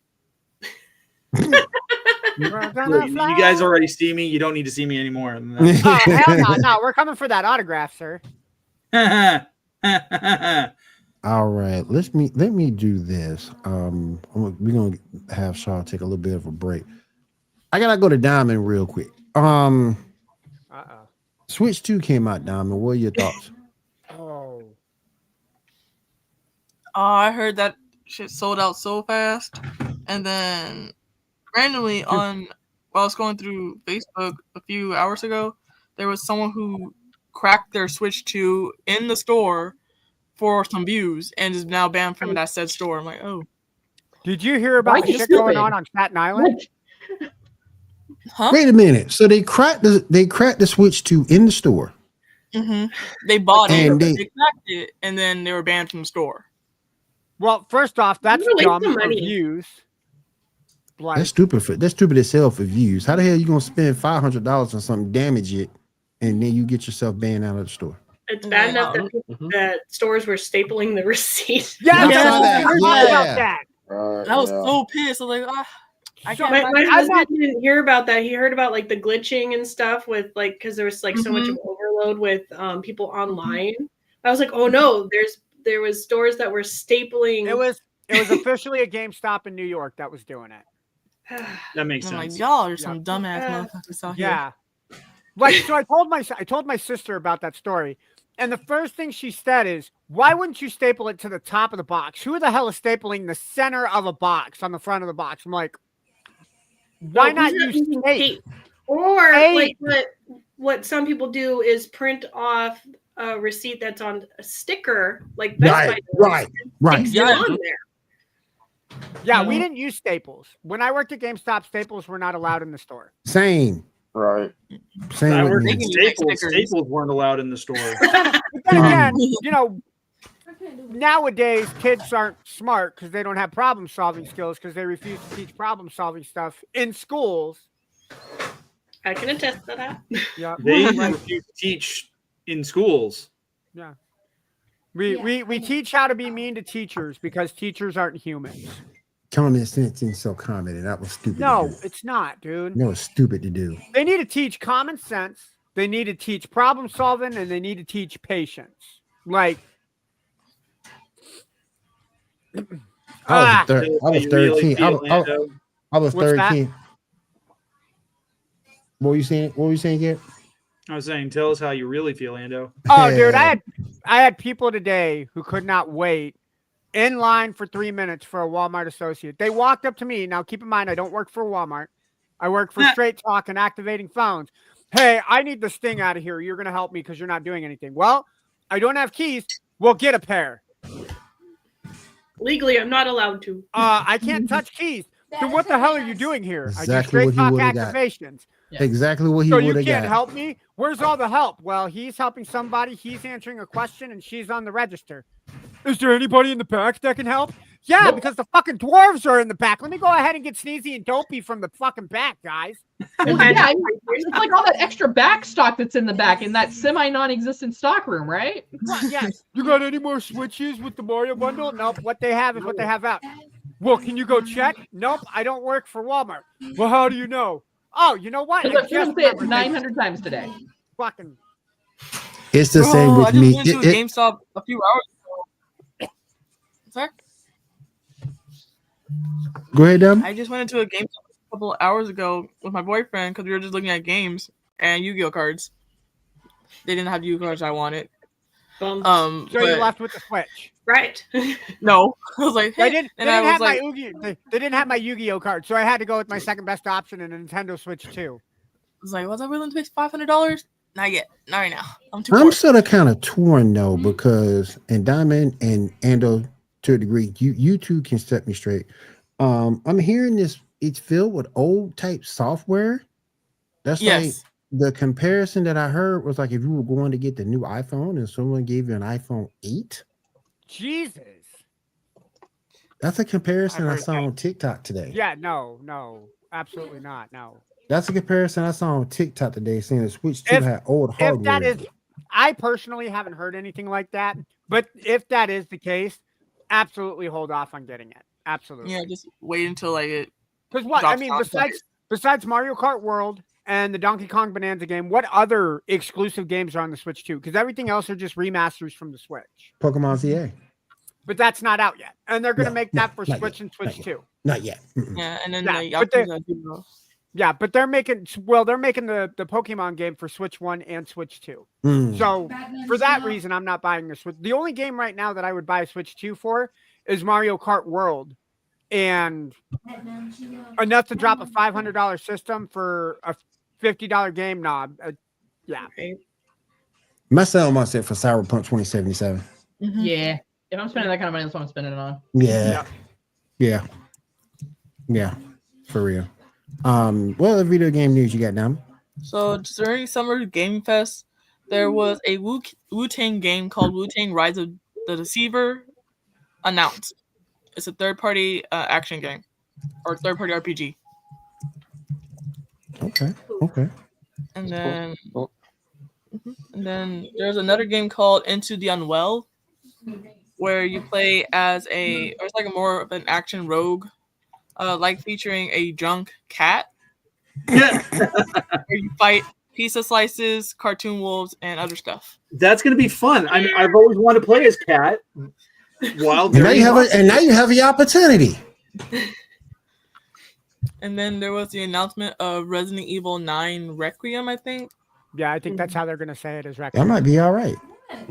We're gonna Look, you fly. guys already see me. You don't need to see me anymore. Oh hell no, no! We're coming for that autograph, sir. All right. Let me do this. We're gonna have Shaw take a little bit of a break. I gotta go to Diamond real quick. Switch 2 came out, Diamond. What are your thoughts? Oh. I heard that shit sold out so fast, and then randomly while I was going through Facebook a few hours ago, there was someone who cracked their Switch 2 in the store for some views and is now banned from that said store. I'm like, oh. Did you hear about Why the you shit going stupid? on Staten Island? Huh? Wait a minute. So they cracked the Switch 2 in the store. Mm-hmm. They bought it, And they cracked it, and then they were banned from the store. Well, first off, that's Really dumb some for money. views. Like, That's stupid as hell for views. How the hell you gonna spend $500 on something, damage it, and then you get yourself banned out of the store? It's bad enough Wow. that stores were stapling the receipt. yeah, I saw that. I heard about Yeah. that. I was so pissed. I was like, I So, can't. My I husband want- didn't hear about that. He heard about like the glitching and stuff with like because there was like so much of overload with people online. I was like, oh no, there was stores that were stapling. It was officially a GameStop in New York that was doing it. That makes I'm like, sense. y'all are some dumbass motherfuckers out here. Yeah. Like, so I told my sister about that story, and the first thing she said is, "Why wouldn't you staple it to the top of the box? Who the hell is stapling the center of a box on the front of the box?" I'm like, why No, not who's use using tape? Or Tape. like what some people do is print off a receipt that's on a sticker, like Best Buy does, Right. sticks it on there. Yeah, we didn't use staples. When I worked at GameStop, staples were not allowed in the store. Same. Right. Same I with worked me. at Staples. Staples weren't allowed in the store. But then again, you know, nowadays kids aren't smart because they don't have problem solving skills because they refuse to teach problem solving stuff in schools. I can attest to that. Yeah, They refuse to teach in schools. yeah. We teach how to be mean to teachers because teachers aren't humans. Common sense is so common, that was stupid. No, to do. it's not, dude. That was stupid to do. They need to teach common sense. They need to teach problem solving, and they need to teach patience. Like, I was 13. I was What's that? 13. What were you saying? What were you saying, Garrett? I was saying, tell us how you really feel, Ando. Oh, dude, I had people today who could not wait in line for 3 minutes for a Walmart associate. They walked up to me. Now, keep in mind, I don't work for Walmart. I work for Straight Talk and activating phones. Hey, I need this thing out of here. You're going to help me because you're not doing anything. Well, I don't have keys. We'll get a pair. Legally, I'm not allowed to. I can't touch keys. Then what the hell are you doing here? I do Exactly Straight what he Talk would've got. activations. Exactly what he So would you have can't got. help me? Where's all the help? Well, he's helping somebody. He's answering a question, and she's on the register. Is there anybody in the back that can help? Yeah, because the fucking dwarves are in the back. Let me go ahead and get Sneezy and Dopey from the fucking back, guys. Well, yeah, it's like all that extra back stock that's in the back in that semi-non-existent stock room, right? Yes. You got any more switches with the Mario bundle? Nope. What they have is what they have out. Well, can you go check? Nope. I don't work for Walmart. Well, how do you know? Oh, you know what? Because I've just said it 900 times today. Fucking. It's the same with I just me. went to a GameStop a few hours ago. Sorry? Go ahead, Dom. I just went into a GameStop a couple of hours ago with my boyfriend because we were just looking at games and Yu-Gi-Oh cards. They didn't have Yu-Gi-Oh cards I wanted. So you left with the Switch, right? No, I was like, hey. They didn't have my Yu-Gi-Oh card, so I had to go with my second best option, a Nintendo Switch 2. I was like, was I willing to pay $500? Not yet. Not right now. I'm too I'm poor. sort of kind of torn though, because and Diamond and Ando to a degree, you two can set me straight. I'm hearing this. It's filled with old type software. That's like the comparison that I heard was like if you were going to get the new iPhone and someone gave you an iPhone 8. Jesus. That's a comparison I saw on TikTok today. Yeah, no, absolutely not. No. That's a comparison I saw on TikTok today, saying the Switch 2 had old hardware. If that is, I personally haven't heard anything like that. But if that is the case, absolutely hold off on getting it. Absolutely. Yeah, just wait until like it. Because what I mean, besides Mario Kart World and the Donkey Kong Bonanza game, what other exclusive games are on the Switch 2? Because everything else are just remasters from the Switch. Pokemon VA. But that's not out yet, and they're going to make that for Switch and Switch 2. Not yet. Yeah, and then but they're making the Pokemon game for Switch 1 and Switch 2. So for that reason, I'm not buying the Switch. The only game right now that I would buy a Switch 2 for is Mario Kart World, and enough to drop a $500 system for a $50 game. Yeah. My son wants it for Cyberpunk 2077. Yeah. If I'm spending that kind of money, that's what I'm spending it on. Yeah. For real. What other video game news you got, Dom? So during Summer Game Fest, there was a Wu-Tang game called Wu-Tang Rise of the Deceiver announced. It's a third-party action game or third-party RPG. Okay. And then there's another game called Into the Unwell, where you play as it's like more of an action rogue, like featuring a drunk cat. Yeah. Where you fight pizza slices, cartoon wolves, and other stuff. That's gonna be fun. I mean, I've always wanted to play as Cat. And now you have the opportunity. And then there was the announcement of Resident Evil 9 Requiem, I think. Yeah, I think that's how they're going to say it is Requiem. That might be all right.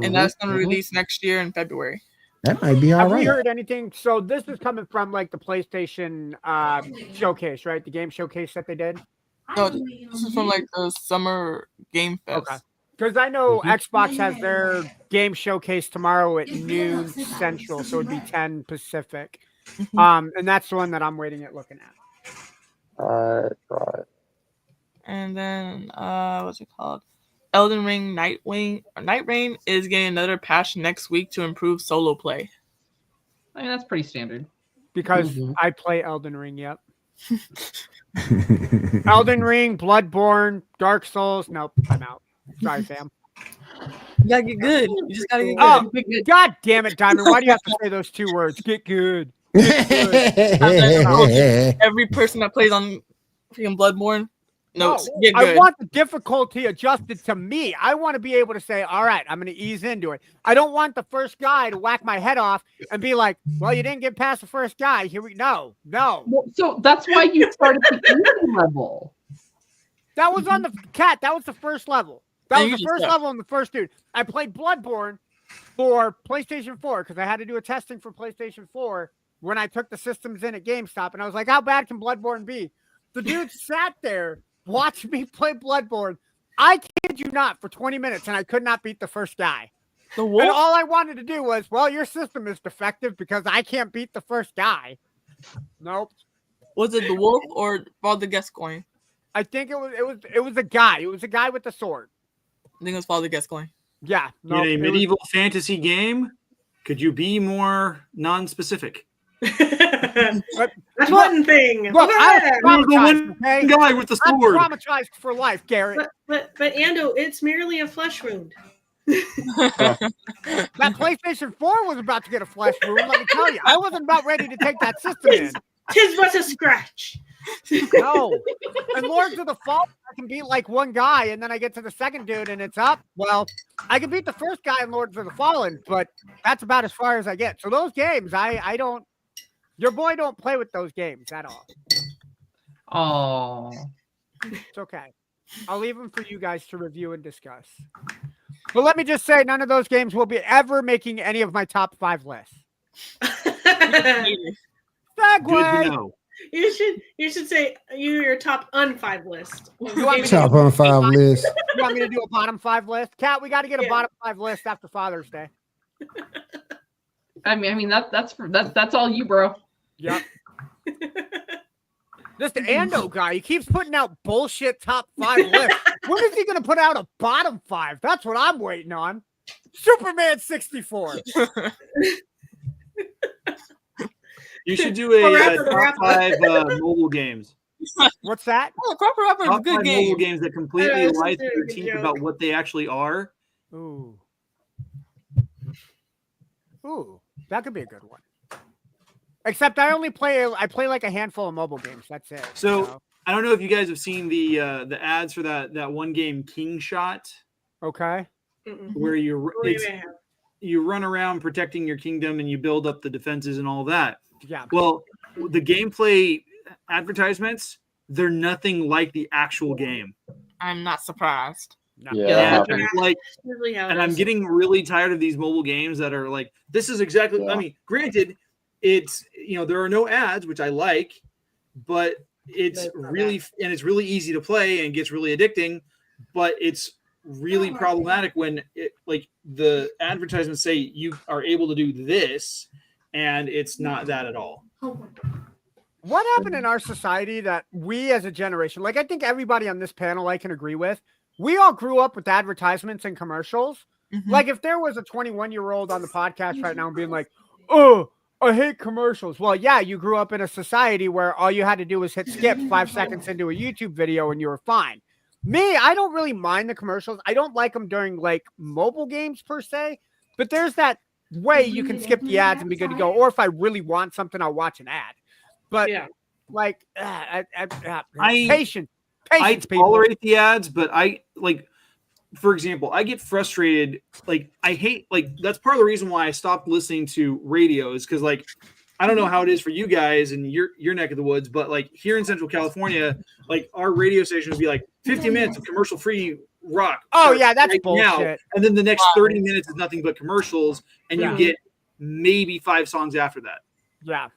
And that's going to release next year in February. That might be all right. Have we heard anything? So this is coming from like the PlayStation showcase, right? The game showcase that they did? No, this is from like the Summer Game Fest. Okay. Because I know Xbox has their game showcase tomorrow at noon Central, so it'd be 10 Pacific. And that's the one that I'm waiting at looking at. Right. And then what's it called? Elden Ring Night Rain is getting another patch next week to improve solo play. I mean, that's pretty standard. Because I play Elden Ring, yep. Elden Ring, Bloodborne, Dark Souls. Nope, I'm out. Sorry, Sam. You gotta get good. You just gotta get good. Oh, God damn it, Diamond. Why do you have to say those two words? Get good. Get good. Every person that plays on freaking Bloodborne knows. Get good. I want the difficulty adjusted to me. I want to be able to say, all right, I'm going to ease into it. I don't want the first guy to whack my head off and be like, well, you didn't get past the first guy. No. Well, so that's why you started the easy level. That was on the cat. That was the first level. That was the first level and the first dude. I played Bloodborne for PlayStation 4 because I had to do a testing for PlayStation 4 when I took the systems in at GameStop. And I was like, how bad can Bloodborne be? The dude sat there, watched me play Bloodborne. I kid you not, for 20 minutes, and I could not beat the first guy. The wolf? And all I wanted to do was, well, your system is defective because I can't beat the first guy. Nope. Was it the wolf or Father Gascoigne? I think it was a guy. It was a guy with the sword. I think it was Father Gascoigne. Yeah. No, In a it was- medieval fantasy game, could you be more non-specific? That Look, button thing. Look, Over I there. was You're the traumatized, one okay? guy with the I'm sword. traumatized for life, Garrett. But Ando, it's merely a flesh wound. That PlayStation 4 was about to get a flesh wound, let me tell you. I wasn't about ready to take that system in. Tis but a scratch. No. And Lords of the Fallen, I can beat like one guy, and then I get to the second dude, and it's up. Well, I can beat the first guy in Lords of the Fallen, but that's about as far as I get. So those games, I don't. Your boy don't play with those games at all. Oh. It's okay. I'll leave them for you guys to review and discuss. But let me just say, none of those games will be ever making any of my top 5 lists. Good Segway. to know. You should say your top un-5 list. You want me to Top on 5 list. You want me to do a bottom 5 list? Kat, we got to get a Yeah. bottom 5 list after Father's Day. I mean that's all you, bro. Yep. This Ando guy, he keeps putting out bullshit top 5 lists. When is he going to put out a bottom 5? That's what I'm waiting on. Superman 64. You should do a top 5 mobile games. What's that? Oh, Proper Rapper is a Top 5 good mobile game. games that I completely know, it's lie just to a your good teeth joke. about what they actually are. Ooh. Ooh, that could be a good one. Except I play like a handful of mobile games. That's it. So I don't know if you guys have seen the ads for that one game, King Shot, Okay. Mm-mm. where Believe I have. you run around protecting your kingdom and you build up the defenses and all that. Yeah. Well, the gameplay advertisements, they're nothing like the actual game. I'm not surprised. No. Yeah. And like, Usually how it and I'm is. getting really tired of these mobile games that are like, this is exactly. Yeah. I mean, granted, it's there are no ads, which I like, but it's That's not really and it's really easy to play and gets really addicting, but it's really problematic when like the advertisements say you are able to do this, and it's not that at all. What happened in our society that we as a generation, like I think everybody on this panel I can agree with, we all grew up with advertisements and commercials. Mhm. Like if there was a 21-year-old on the podcast right now and being like, oh, I hate commercials. Well, yeah, you grew up in a society where all you had to do was hit skip 5 seconds into a YouTube video and you were fine. Me, I don't really mind the commercials. I don't like them during like mobile games per se, but there's that way you can skip the ads and be good to go. Or if I really want something, I'll watch an ad. But Yeah. like, I patience, people. tolerate the ads, but I like, for example, I get frustrated. Like, I hate, like, that's part of the reason why I stopped listening to radio is because, like, I don't know how it is for you guys in your neck of the woods, but like here in Central California, like our radio station would be like 50 minutes of commercial-free rock. Oh, starts yeah, that's right now, bullshit. and then the next 30 minutes is nothing but commercials, and Yeah. you get maybe 5 songs after that. Yeah.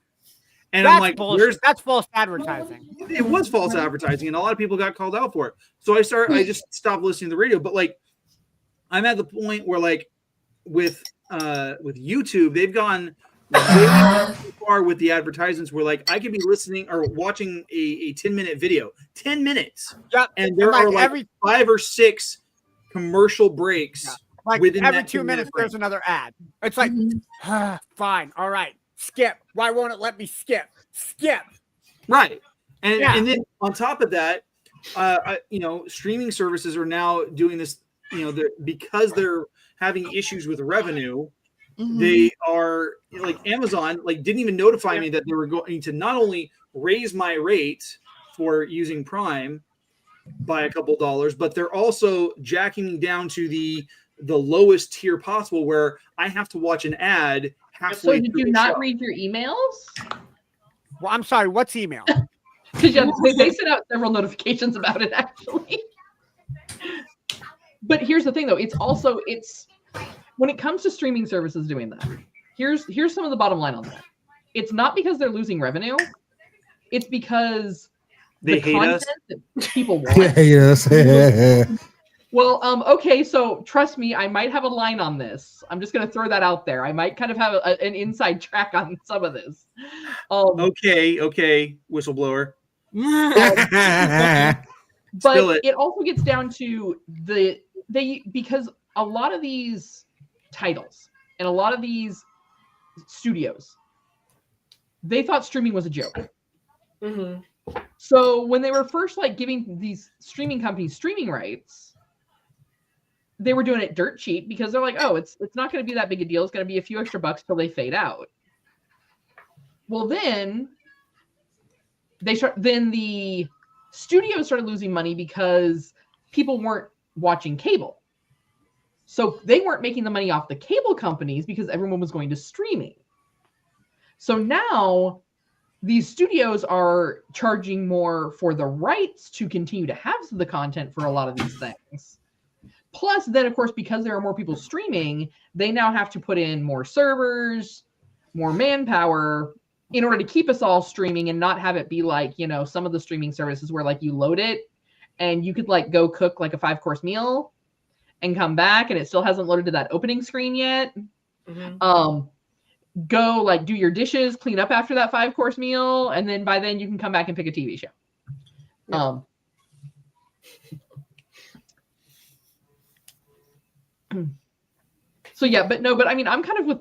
And That's I'm like, bullshit. That's false advertising. it was false advertising, and a lot of people got called out for it. So I just stopped listening to the radio. But like, I'm at the point where like with YouTube, they've gone way too far with the advertisements. Where like I could be listening or watching a 10-minute video, 10 minutes, Yep. and there like are like every 5 or 6 commercial breaks. Yeah. Like within every that 2 minutes, 10-minute frame. there's another ad. It's like, fine, all right, skip. Why won't it let me skip? Skip. Right. And Yeah. and then on top of that, streaming services are now doing this, because they're having issues with revenue, Mhm. they are like Amazon, like didn't even notify me that they were going to not only raise my rate for using Prime by a couple dollars, but they're also jacking me down to the lowest tier possible where I have to watch an ad So halfway did through you the not show. read your emails? Well, I'm sorry. What's email? Because they sent out several notifications about it actually. But here's the thing though, it's when it comes to streaming services doing that, here's some of the bottom line on that. It's not because they're losing revenue, it's because They the hate us. content that people want. Yes. Well, okay, so trust me, I might have a line on this. I'm just going to throw that out there. I might kind of have an inside track on some of this. Okay, whistleblower. But Spill it. it also gets down to because a lot of these titles and a lot of these studios, they thought streaming was a joke. Mm-hmm. So when they were first like giving these streaming companies streaming rights, they were doing it dirt cheap because they're like, oh, it's not going to be that big a deal. It's going to be a few extra bucks till they fade out. Well, then the studios started losing money because people weren't watching cable. So they weren't making the money off the cable companies because everyone was going to streaming. So now these studios are charging more for the rights to continue to have the content for a lot of these things. Plus, then, of course, because there are more people streaming, they now have to put in more servers, more manpower in order to keep us all streaming and not have it be like, you know, some of the streaming services where like you load it and you could like go cook like a 5-course meal and come back and it still hasn't loaded to that opening screen yet. Mm-hmm. Go like do your dishes, clean up after that 5-course meal, and then by then you can come back and pick a TV show. Yep. So yeah, but I mean, I'm kind of with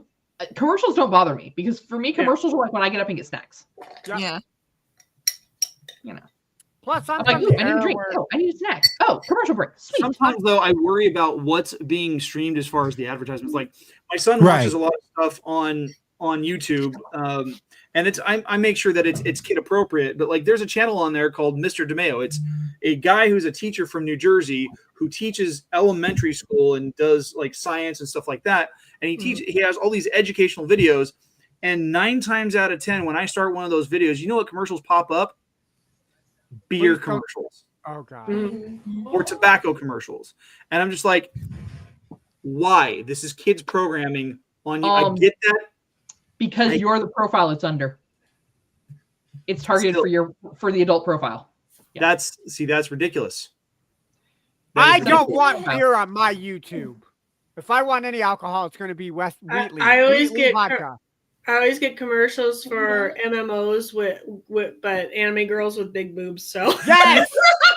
commercials don't bother me because for me, commercials are like when I get up and get snacks. Yeah. You know. Plus, I'm like, ooh, I need a drink. Oh, I need a snack. Oh, commercial break. Sweet. Sometimes though, I worry about what's being streamed as far as the advertisements. Like my son watches a lot of stuff on YouTube, and I make sure that it's kid appropriate. But like, there's a channel on there called Mr. DeMeo. It's a guy who's a teacher from New Jersey who teaches elementary school and does like science and stuff like that. And he has all these educational videos. And 9 times out of 10, when I start one of those videos, you know what commercials pop up? Beer commercials. Oh god. Mm-hmm. Or tobacco commercials. And I'm just like, why? This is kids programming on you. I get that. Because you're the profile it's under. It's targeted for the adult profile. Yeah. That's ridiculous. I don't want beer on my YouTube. If I want any alcohol, it's going to be West Wheatley. I always Wheatley get vodka. I always get commercials for MMOs but anime girls with big boobs. So yes,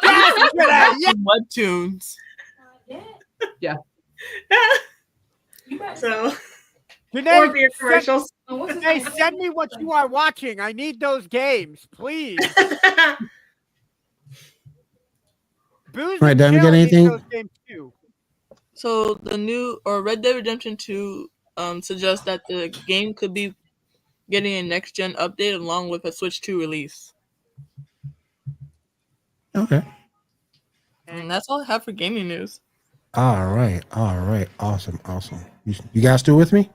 yes, Webtoons. Yeah. So. Today, or beer commercials. Hey, send me what you are watching. I need those games, please. Booze All right, Dad, we got anything? those games too. So the new Red Dead Redemption 2 suggests that the game could be getting a next gen update along with a Switch 2 release. Okay. And that's all I have for gaming news. All right. Awesome. You guys still with me?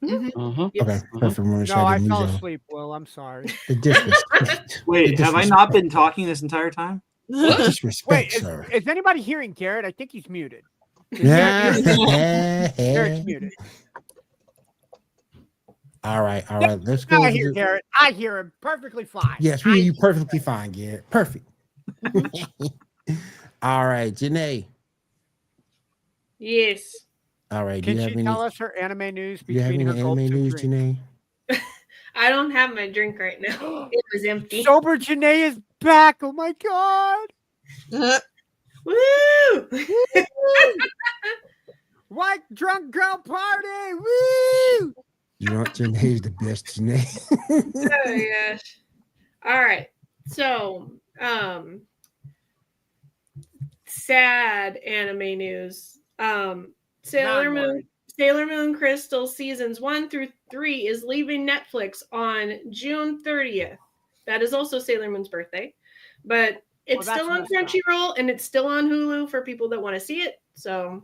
Mm-hmm. Yes. Okay, perfect. No, I fell asleep, Will. I'm sorry. The disrespect. Wait, have I not been talking this entire time? Disrespect, Wait, sir. is anybody hearing Garrett? I think he's muted. Garrett's muted. All right. Let's go. I hear Garrett. I hear him perfectly fine. Yes, we hear you perfectly fine, Garrett. Perfect. All right, Janae. Yes. All right. Can she tell us her anime news Do you have between any her anime news, drink? Janae? I don't have my drink right now. It was empty. Sober Janae is back. Oh my god. Woo! White drunk girl party. Woo! You know what? Janae's the best, Janae. Oh gosh. All right. So, sad anime news. Sailor Moon Crystal seasons 1 through 3 is leaving Netflix on June 30th. That is also Sailor Moon's birthday, but it's still on Crunchyroll and it's still on Hulu for people that want to see it. So,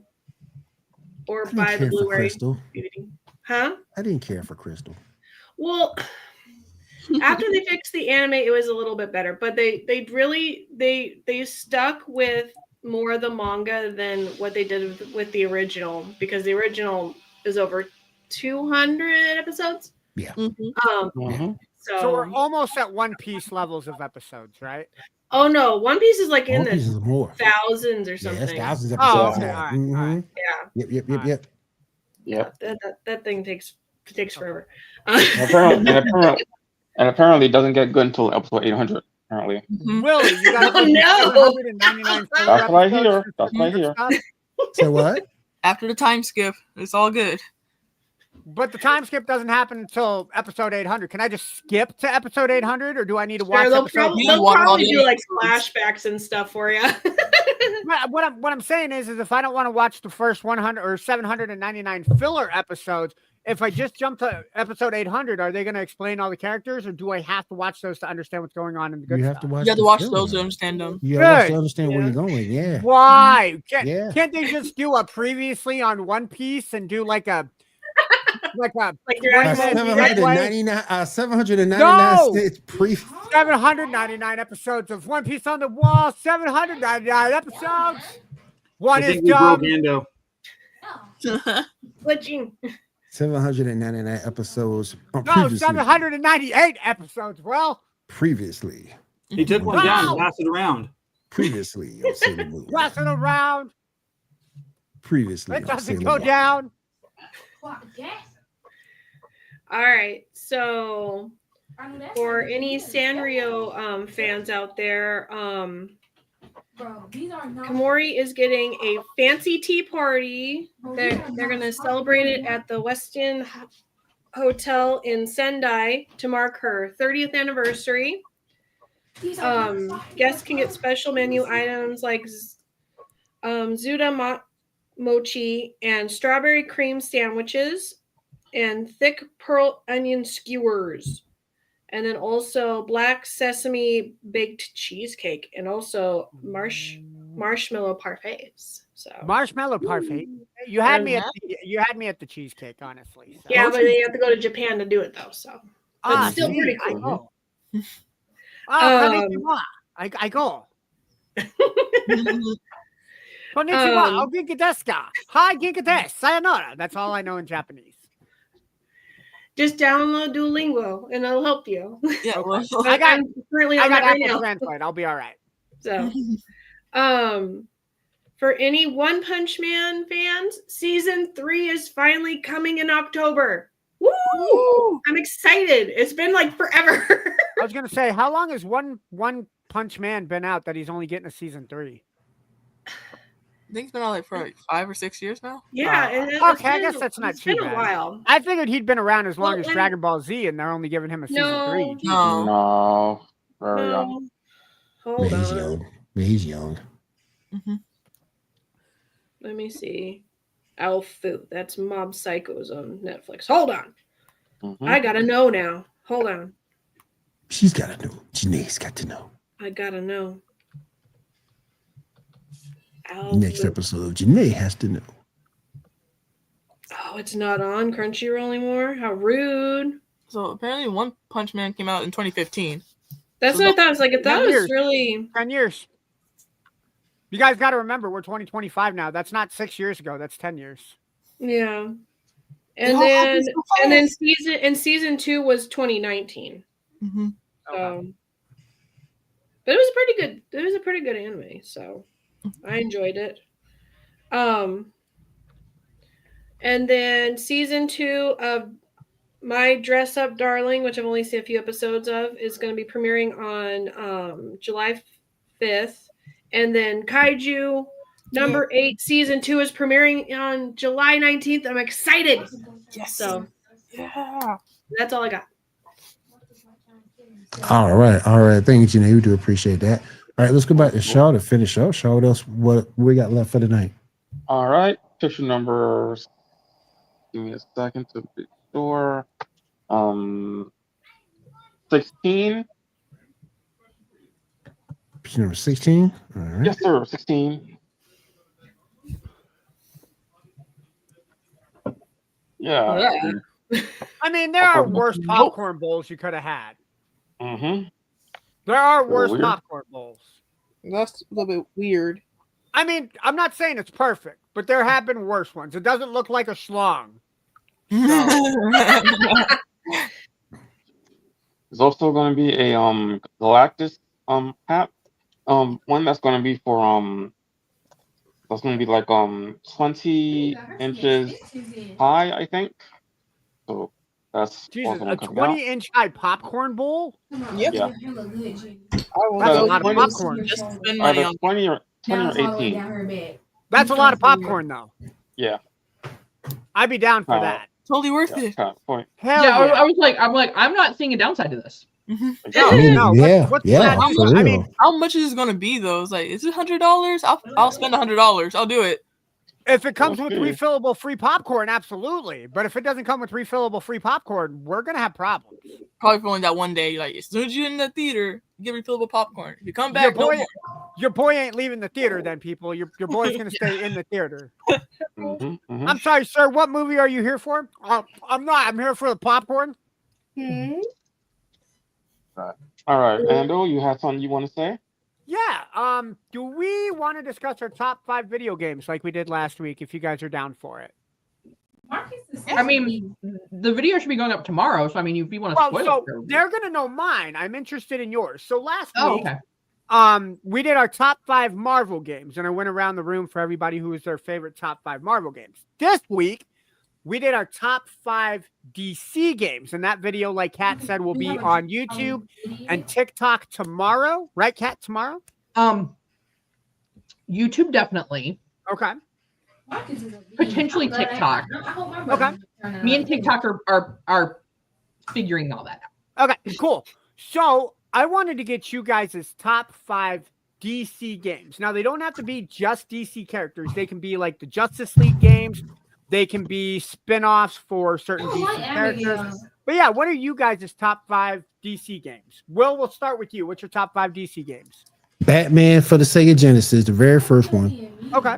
or buy the Blu-ray DVD. Huh? I didn't care for Crystal. Well, after they fixed the anime, it was a little bit better, but they really stuck with more of the manga than what they did with the original, because the original is over 200 episodes. Yeah. So we're almost at One Piece levels of episodes, right? Oh no, One Piece is like in the more. thousands or something. Yeah, thousands of episodes. Oh, okay. All right. Yeah. Yep. That thing takes forever. And apparently it doesn't get good until episode 800. Apparently. Willie, you got Oh, no. 199 That's what I hear. That's what I hear. So what? After the time skip, it's all good. But the time skip doesn't happen until episode 800. Can I just skip to episode 800, or do I need to watch? Sure, they'll episode probably do like flashbacks and stuff for you. What I'm saying is if I don't want to watch the first 100 or 799 filler episodes, if I just jump to episode 800, are they going to explain all the characters, or do I have to watch those to understand what's going on in the good You stuff? have to watch. You have to watch those to understand them. You have to understand where you're going. Yeah. Why? Yeah. Can't they just do a previously on One Piece and do like a like Uh, 799 No! cents pre. 799 episodes of One Piece on the wall. 799 episodes. One I is think we broke dumb. Ando. glitching. 799 episodes. No, Previously. 798 episodes. Well, Previously. He took one down and passed it around. Previously on Sailor Moon. passing around. Previously It on doesn't Sailor go Moon. down. All right, so for any Sanrio fans out there, Komori is getting a fancy tea party. They're going to celebrate it at the Westin Hotel in Sendai to mark her 30th anniversary. Guests can get special menu items like Zuda mochi and strawberry cream sandwiches and thick pearl onion skewers. And then also black sesame baked cheesecake and also marshmallow parfaits. So Marshmallow parfait. You had me at the cheesecake, honestly. So. yeah, but they have to go to Japan to do it though. So but still pretty I cool. go. Konnichiwa. I go. Konnichiwa. O genki desu ka? Hi, genki desu. Sayonara. That's all I know in Japanese. Just download Duolingo and it'll help you. Yeah, well, I'm currently on that right Apple now. Translate. I'll be all right. So, for any One Punch Man fans, season 3 is finally coming in October. Woo! I'm excited. It's been like forever. I was gonna say, how long has One Punch Man been out that he's only getting a season 3? I think it's been out for 5 or 6 years now. Yeah. Okay, I guess that's not too been bad. a while. I figured he'd been around as long as and- Dragon Ball Z, and they're only giving him a season 3. No. No. Very young. Hold He's on. young. He's young. Let me see. Alpha. That's Mob Psychos on Netflix. Hold on. I gotta know now. Hold on. She's got to know. Janae's got to know. I gotta know. Next episode, Janae has to know. Oh, it's not on Crunchyroll anymore. How rude. So apparently One Punch Man came out in 2015. That's So what I thought. I was like, I thought it was years. really 10 years. You guys got to remember, we're 2025 now. That's not 6 years ago. That's 10 years. yeah. It And all then happened so fast. season 2 was 2019. Mhm. But it was pretty good. It was a pretty good anime, so I enjoyed it. And then season 2 of My Dress Up Darling, which I've only seen a few episodes of, is going to be premiering on July 5th. And then Kaiju number 8 season 2 is premiering on July 19th. I'm excited. Yes. So Yeah. that's all I got. All right. Thank you, Janae. We do appreciate that. All right, let's go back to Shaw to finish up. Shaw, what else? What we got left for tonight? All right. Picture numbers. Give me a second to be sure. 16. Picture number 16. All right. Yes, sir. 16. Yeah. I mean, there are worse popcorn bowls you could have had. There are worse weird. popcorn bowls. That's a little bit weird. I mean, I'm not saying it's perfect, but there have been worse ones. It doesn't look like a schlong. There's also going to be a Galactus hat. One that's going to be for that's going to be like 20 inches high, I think. So that's Jesus, also a gonna come out. 20-inch high popcorn bowl? Yep. Yeah. I will That's a go lot of popcorn. just spend money Either on 20 or 18. That's a lot of popcorn, though. Yeah. I'd be down for that. Totally worth Yeah, it. kind of point. Hell Yeah, yeah. I'm like, I'm not seeing a downside to this. Mhm. No, I mean, no. yeah, What's yeah, that? for I real. mean, How much is this gonna be though? It's like, is it $100? I'll spend $100. I'll do it. if it comes with Okay. refillable free popcorn, absolutely. But if it doesn't come with refillable free popcorn, we're gonna have problems. Probably for only that one day. Like as soon as you're in the theater, you get refillable popcorn. If you come back, Your boy ain't leaving the theater. Then people, your boy's gonna stay in the theater. Mm-hmm. I'm sorry, sir. What movie are you here for? I'm not. I'm here for the popcorn. All right, Ando, you have something you want to say? Yeah. Do we want to discuss our top 5 video games like we did last week? If you guys are down for it. I mean, the video should be going up tomorrow, so I mean, if you want to Well, spoil so it, they're gonna know mine. I'm interested in yours. So last week, okay. we did our top 5 Marvel games, and I went around the room for everybody who was their favorite top 5 Marvel games. This week, we did our top 5 DC games, and that video, like Kat said, will be on YouTube and TikTok tomorrow. Right, Kat? Tomorrow? YouTube definitely. Okay. Potentially TikTok. Okay. Me and TikTok are figuring all that out. Okay, cool. So I wanted to get you guys' top 5 DC games. Now, they don't have to be just DC characters. They can be like the Justice League games. They can be spin-offs for certain DC characters. But yeah, what are you guys' top 5 DC games? Will, we'll start with you. What's your top 5 DC games? Batman for the Sega Genesis, the very first one. Okay.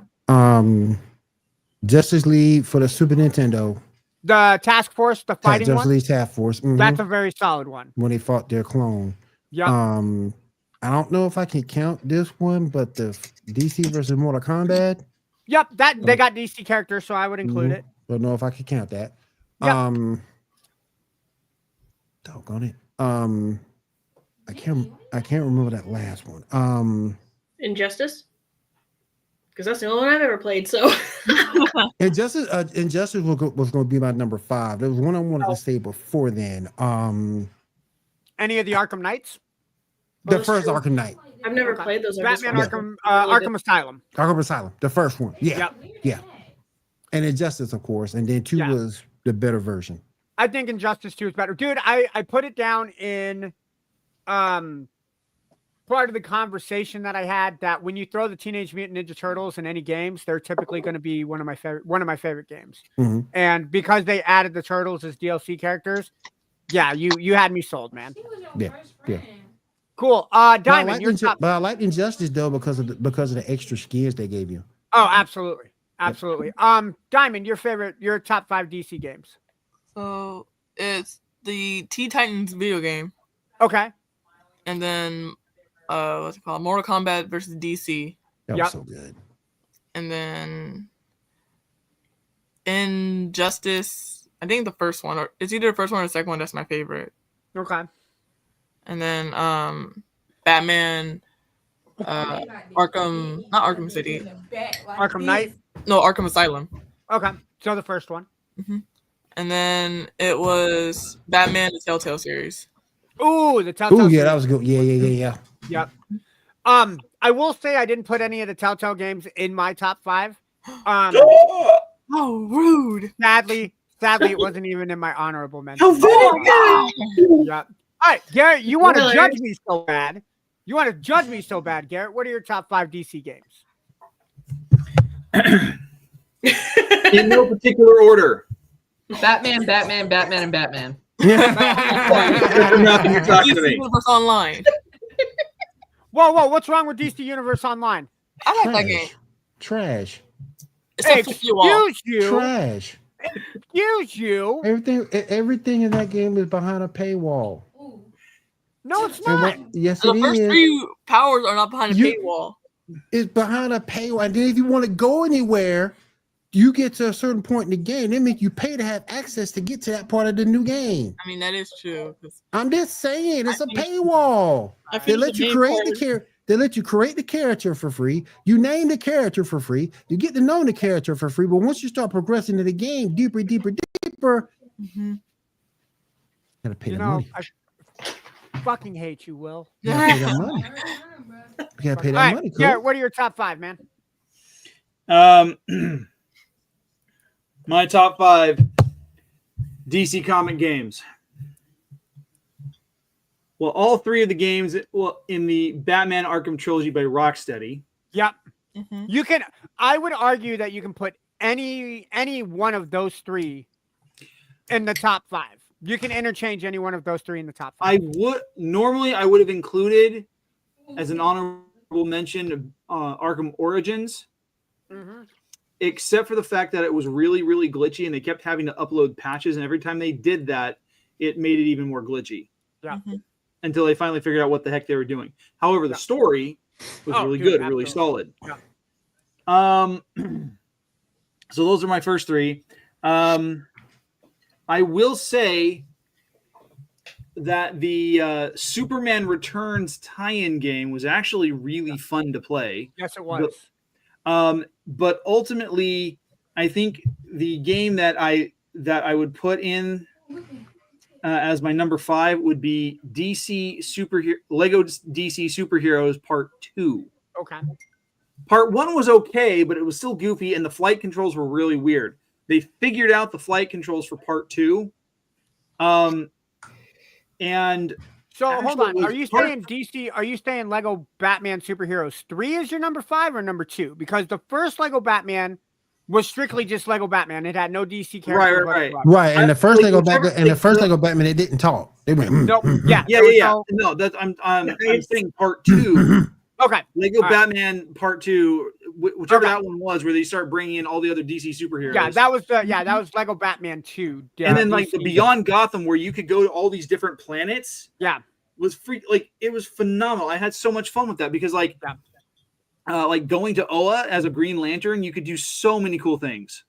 Justice League for the Super Nintendo. The Task Force, the fighting Justice one? League Task Force. Mhm. That's a very solid one. When they fought their clone. Yeah. I don't know if I can count this one, but the DC versus Mortal Kombat. Yep, that they got DC characters, so I would include it. Don't know if I can count that. Yep. Doggone it. I can't remember that last one. Injustice? Because that's the only one I've ever played, so Injustice was going to be my number 5. There was one I wanted to say before then. Any of the Arkham Knights? The that's first true. Arkham Knight. I've never played those. I just Batman watched Arkham them. Arkham Asylum. Arkham Asylum, the first one. Yeah. Yep. Yeah. And Injustice, of course. And then 2 Yeah. was the better version. I think Injustice 2 is better. Dude, I put it down in part of the conversation that I had that when you throw the Teenage Mutant Ninja Turtles in any games, they're typically going to be one of my favorite games. Mhm. And because they added the Turtles as DLC characters, yeah, you had me sold, man. Yeah. Yeah. Cool. But Diamond, your top. I like Injustice though because of the extra skins they gave you. Oh, absolutely. Absolutely. Diamond, your top 5 DC games. So it's the Teen Titans video game, Okay. and then what's it called? Mortal Kombat versus DC, That Yep. was so good. and then Injustice. I think the first one, or it's either the first one or the second one. That's my favorite. Okay. And then Batman, Arkham, not Arkham City. Arkham Knight. No, Arkham Asylum. Okay. So the first one. And then it was Batman, the Telltale series. Ooh, the Telltale. Oh yeah, series. that was good. Yeah. Yep. I will say I didn't put any of the Telltale games in my top 5. Oh, rude. Sadly, it wasn't even in my honorable mention. How very good. Yep. All right, Garrett, you want to Really? judge me so bad? Garrett? What are your top 5 DC games? In no particular order. Batman, and Batman. Nothing you're talking to DC me. Universe Online. Whoa, what's wrong with DC Universe Online? I like that game. Trash. Except for you all. Trash. Excuse you. Everything in that game is behind a paywall. No, it's And not. yes, The it first is. 3 powers are not behind a You- paywall. It's behind a paywall. And then if you want to go anywhere, you get to a certain point in the game, they make you pay to have access to get to that part of the new game. I mean, that is true. 'Cause I'm just saying, it's a I think- paywall. I They think let the you main create part the is- character. They let you create the character for free. You name the character for free. You get to know the character for free. But once you start progressing in the game, deeper, Mhm. gotta pay You the know, money. I fucking hate you, Will. You gotta pay that money. You gotta pay All that right, money, Coach. Garrett, what are your top 5, man? My top 5 DC comic games. Well, all 3 of the games in the Batman Arkham trilogy by Rocksteady. Yep. Mhm. You can. I would argue that you can put any one of those 3 in the top 5. You can interchange any one of those 3 in the top 5. I would have included as an honorable mention Arkham Origins, except for the fact that it was really, really glitchy and they kept having to upload patches, and every time they did that, it made it even more glitchy. Yeah. Until they finally figured out what the heck they were doing. However, the story was really good, really solid. Yeah. So those are my first 3. I will say that the Superman Returns tie-in game was actually really fun to play. Yes, it was. But ultimately, I think the game that I would put in as my number 5 would be Lego DC Superheroes Part 2. Okay. Part 1 was okay, but it was still goofy, and the flight controls were really weird. They figured out the flight controls for Part 2. And so hold on. Are you saying DC? Are you saying Lego Batman Superheroes 3 is your number 5 or number 2? Because the first Lego Batman was strictly just Lego Batman. It had no DC characters. Right. And the first Lego Batman, it didn't talk. They went. No. Yeah. No, that's I'm saying Part 2. Okay. Lego Batman Part 2, whichever that one was, where they start bringing in all the other DC superheroes. Yeah, that was Lego Batman 2. And then like the Beyond Gotham, where you could go to all these different planets. Yeah, was free. Like it was phenomenal. I had so much fun with that because like going to Oa as a Green Lantern, you could do so many cool things.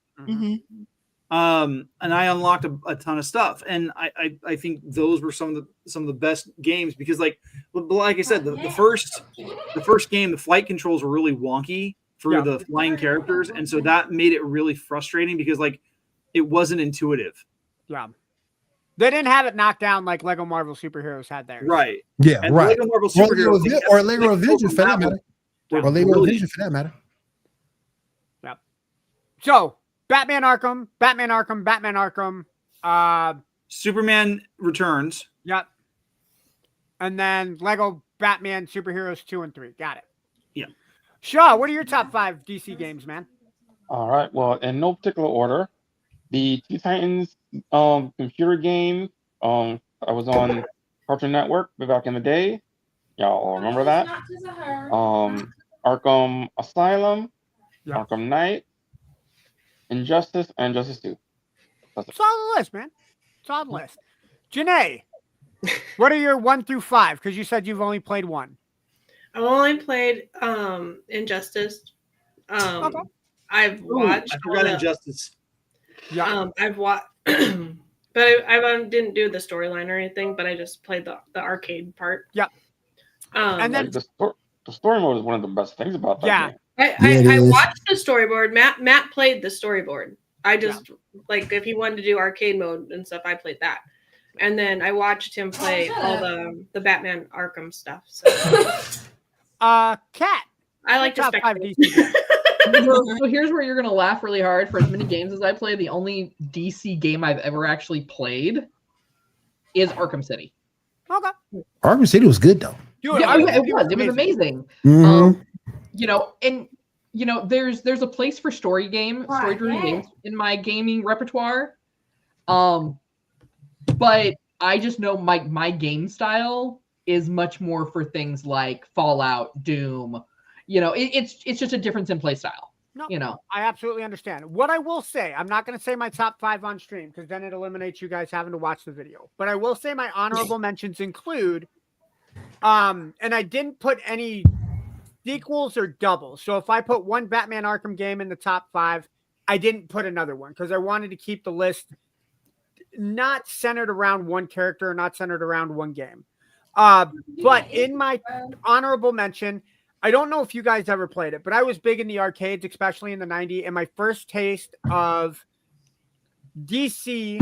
And I unlocked a ton of stuff, and I think those were some of the best games because like I said, the first game, the flight controls were really wonky for the flying characters, and so that made it really frustrating because like it wasn't intuitive. Yeah, they didn't have it knocked down like Lego Marvel Superheroes had theirs. Right. Yeah. And right. Lego Marvel Superheroes or Lego Avengers for that matter. Or Lego Avengers for that matter. Yep. So. Batman Arkham, Superman Returns. Yep. And then Lego Batman Superheroes 2 and 3. Got it. Yeah. Shaw, what are your top 5 DC games, man? All right. Well, in no particular order, the Teen Titans computer game. I was on Cartoon Network back in the day. Y'all all remember that? Arkham Asylum, Arkham Knight, Injustice, and Injustice 2. Solid list, man. Solid list. Janae, what are your 1 through 5? Because you said you've only played 1. I've only played Injustice. Okay. I've watched. I forgot Injustice. Yeah. I've watched, but I didn't do the storyline or anything. But I just played the arcade part. Yeah. And then the story mode is one of the best things about that game. I watched the storyboard. Matt played the storyboard. I just like if he wanted to do arcade mode and stuff, I played that. And then I watched him play all the Batman Arkham stuff. So. Kat, I like to spectate. So here's where you're gonna laugh really hard. For as many games as I play, the only DC game I've ever actually played is Arkham City. Okay. Arkham City was good though. Dude, yeah, it was amazing. There's a place for story-driven games in my gaming repertoire. But I just know my game style is much more for things like Fallout, Doom. It's just a difference in play style. No, I absolutely understand. What I will say, I'm not going to say my top 5 on stream because then it eliminates you guys having to watch the video. But I will say my honorable mentions include, and I didn't put any sequels or doubles. So if I put one Batman Arkham game in the top 5, I didn't put another one because I wanted to keep the list not centered around one character, not centered around one game. But in my honorable mention, I don't know if you guys ever played it, but I was big in the arcades, especially in the 90s. And my first taste of DC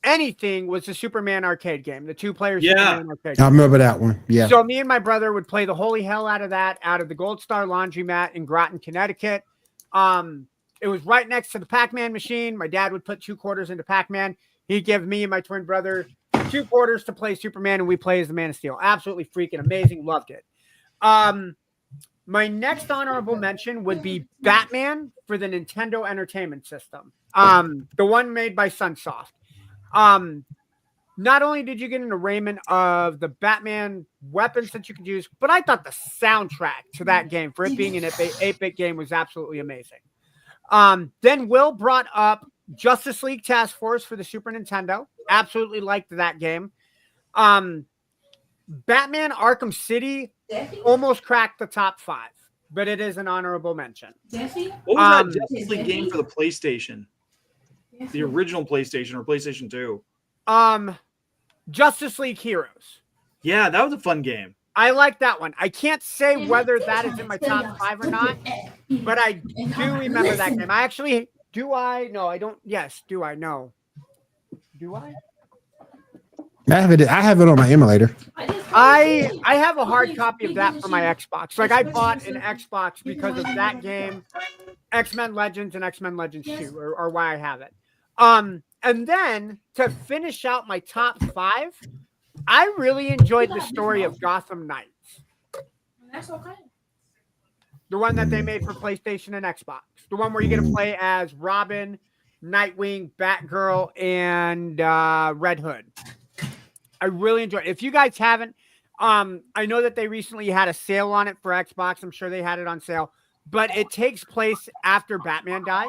anything was the Superman arcade game, the 2-player Superman arcade game. I remember that one. Yeah. So me and my brother would play the holy hell out of that, out of the Gold Star Laundromat in Groton, Connecticut. It was right next to the Pac-Man machine. My dad would put 2 quarters into Pac-Man. He'd give me and my twin brother 2 quarters to play Superman, and we play as the Man of Steel. Absolutely freaking amazing. Loved it. My next honorable mention would be Batman for the Nintendo Entertainment System. The one made by Sunsoft. Not only did you get an arraignment of the Batman weapons that you could use, but I thought the soundtrack to that game, for it being an 8-bit game, was absolutely amazing. Then Will brought up Justice League Task Force for the Super Nintendo. Absolutely liked that game. Batman Arkham City almost cracked the top 5, but it is an honorable mention. What was that Justice League game for the PlayStation? The original PlayStation or PlayStation 2? Justice League Heroes. Yeah, that was a fun game. I like that one. I can't say whether that is in my top 5 or not, but I do remember that game. I actually do. I no, I don't. Yes, do I know? Do I? I have it on my emulator. I have a hard copy of that for my Xbox. Like, I bought an Xbox because of that game, X-Men Legends and X-Men Legends 2, or why I have it. And then to finish out my top 5, I really enjoyed the story of Gotham Knights. That's okay. The one that they made for PlayStation and Xbox. The one where you get to play as Robin, Nightwing, Batgirl, and Red Hood. I really enjoyed it. If you guys haven't, I know that they recently had a sale on it for Xbox. I'm sure they had it on sale. But it takes place after Batman dies.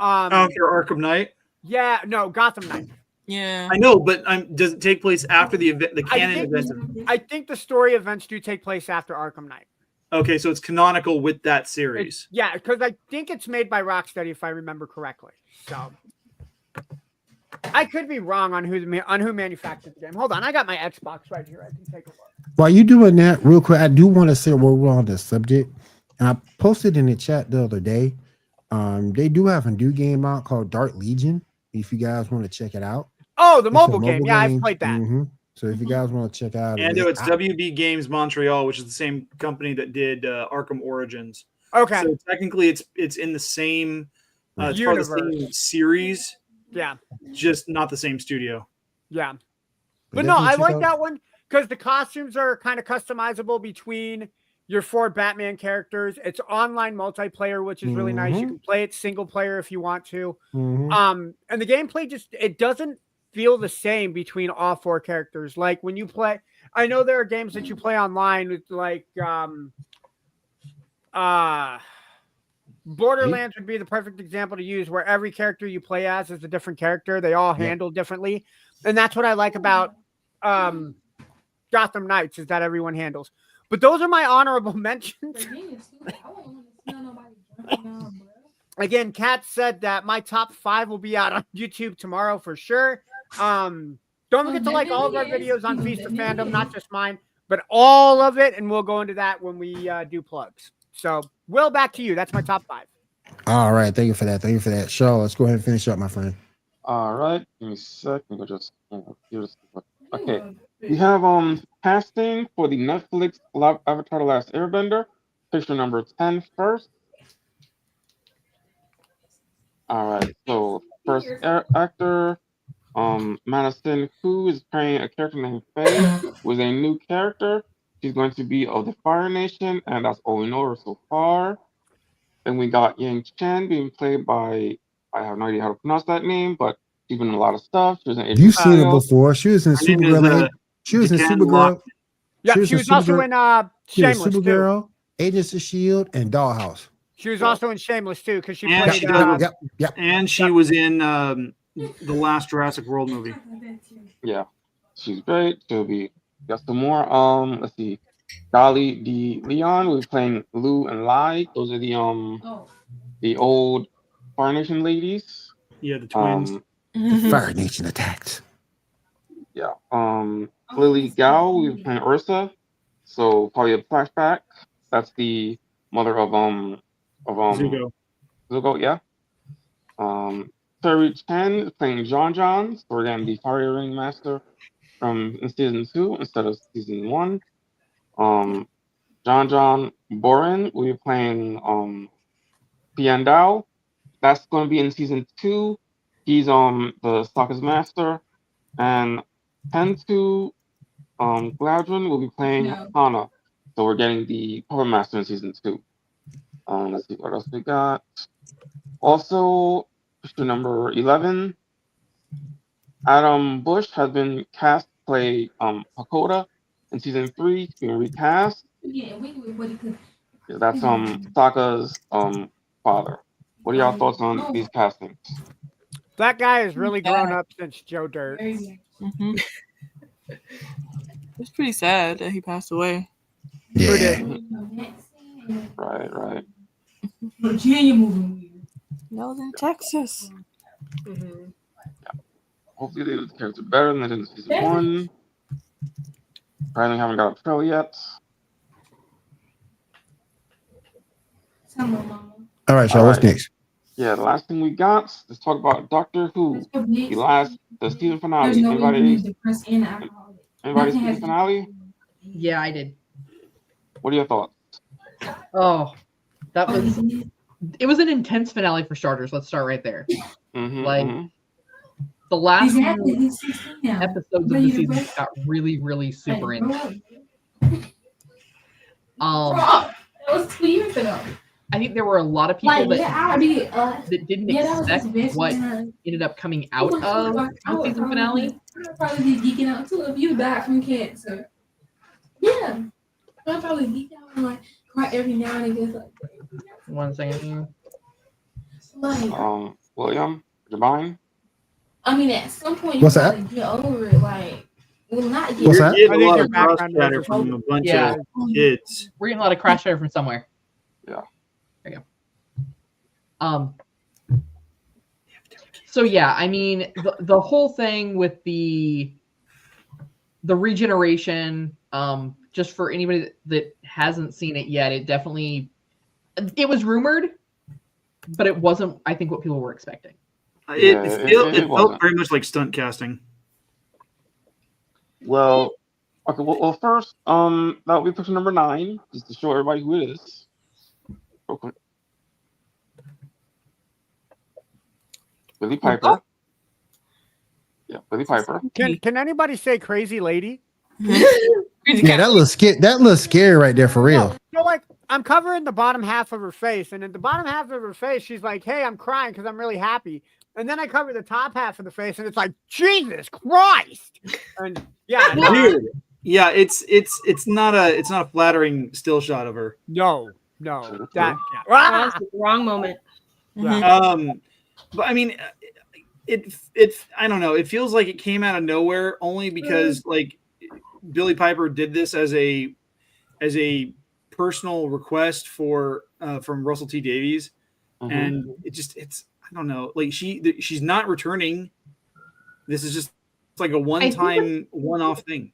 After Arkham Knight? Yeah, no, Gotham Knight. Yeah, I know, but does it take place after the event, the canon event? I think the story events do take place after Arkham Knight. Okay, so it's canonical with that series. Yeah, because I think it's made by Rocksteady, if I remember correctly. So I could be wrong on who manufactured the game. Hold on, I got my Xbox right here. I can take a look. While you doing that, real quick, I do want to say while we're on the subject, and I posted in the chat the other day. They do have a new game out called Dark Legion. If you guys want to check it out. Oh, the mobile game. Yeah, I've played that. Mm-hmm. So if you guys want to check out, and it's WB Games Montreal, which is the same company that did Arkham Origins. Okay. So technically, it's in the same it's part of the same series. Yeah. Just not the same studio. Yeah. But no, I like that one because the costumes are kind of customizable between your 4 Batman characters. It's online multiplayer, which is really nice. You can play it single player if you want to. And the gameplay it doesn't feel the same between all 4 characters. Like when you play, I know there are games that you play online with like Borderlands would be the perfect example to use, where every character you play as is a different character. They all handle differently. And that's what I like about Gotham Knights, is that everyone handles. But those are my honorable mentions. Again, Kat said that my top 5 will be out on YouTube tomorrow for sure. Don't forget to like all of our videos on Feast of Fandom, not just mine, but all of it. And we'll go into that when we do plugs. So, Will, back to you. That's my top 5. All right. Thank you for that. Thank you for that. Shaw, let's go ahead and finish up, my friend. All right. Give me a second. Okay. We have casting for the Netflix Avatar: The Last Airbender. Picture number 10 first. All right. So first actor, Madison, who is playing a character named Faye, was a new character. She's going to be of the Fire Nation, and that's all we know her so far. Then we got Yang Chen being played by, I have no idea how to pronounce that name, but she's been in a lot of stuff. She was in You've seen her before. She was in Supergirl. She was in Supergirl. Yeah, she was also in Shameless Supergirl, too. Agents of S.H.I.E.L.D., and Dollhouse. She was also in Shameless too, because she and played. And she was in the last Jurassic World movie. Yeah, she's great. She'll be got some more. Let's see, Dolly D. Leon was playing Lou and Lai. Those are the old Fire Nation ladies. Yeah, the twins. The Fire Nation attacked. Yeah. Lily Gao, we were playing Ursa. So probably a flashback. That's the mother of Zuko. Zuko, yeah. Terry Chen is playing John. So we're getting the Fire Ring Master from season 2 instead of season 1. John Boren, we were playing Piandao. That's going to be in season 2. He's the Sokka's master, and Tentu Gladron will be playing Hana. So we're getting the Puppet Master in season 2. Let's see what else we got. Also, issue number 11. Adam Bush has been cast to play Hakoda in season 3. He's being recast. Yeah, that's Sokka's father. What are y'all thoughts on these castings? That guy has really grown up since Joe Dirt. Mm-hmm. It's pretty sad that he passed away. Yeah. Right. Virginia moving weird. That was in Texas. Mhm. Hopefully they do the character better than they did in season 1. Apparently haven't got a trailer yet. All right, y'all. What's next? Yeah, the last thing we got, let's talk about Doctor Who. The season finale. Anybody see the finale? Yeah, I did. What are your thoughts? Oh, it was an intense finale for starters. Let's start right there. The last few episodes of the season got really, really super intense. That was 2 years ago. I think there were a lot of people that didn't expect what ended up coming out of the season finale. I'd probably be geeking out too if you died from cancer. Yeah. I'd probably geek out and like cry every now and again. Like, 1 second here. Like, William, Jabine? I mean, at some point, you What's gotta that? get over it. Like, well, not get What's We're that? getting I a think lot your of cross background chatter noise is- from a bunch Yeah. of kids. We're getting a lot of crash chatter from somewhere. Yeah. There you go. So yeah, I mean the whole thing with the regeneration, just for anybody that hasn't seen it yet, it was rumored, but it wasn't, I think, what people were expecting. It felt very much like stunt casting. Well, okay. Well, first, that'll be picture number 9, just to show everybody who it is. Real quick. Billy Piper. Yeah, Billy Piper. Can anybody say crazy lady? Yeah, that looks scary right there for real. So like, I'm covering the bottom half of her face, and at the bottom half of her face, she's like, "Hey, I'm crying because I'm really happy." And then I cover the top half of the face, and it's like, "Jesus Christ!" And yeah, Weird. Yeah, it's not a flattering still shot of her. no, that That's the wrong moment. But I mean, it I don't know. It feels like it came out of nowhere only because like Billy Piper did this as a personal request for from Russell T Davies, and it's I don't know. Like she's not returning. This is just like a one-off thing.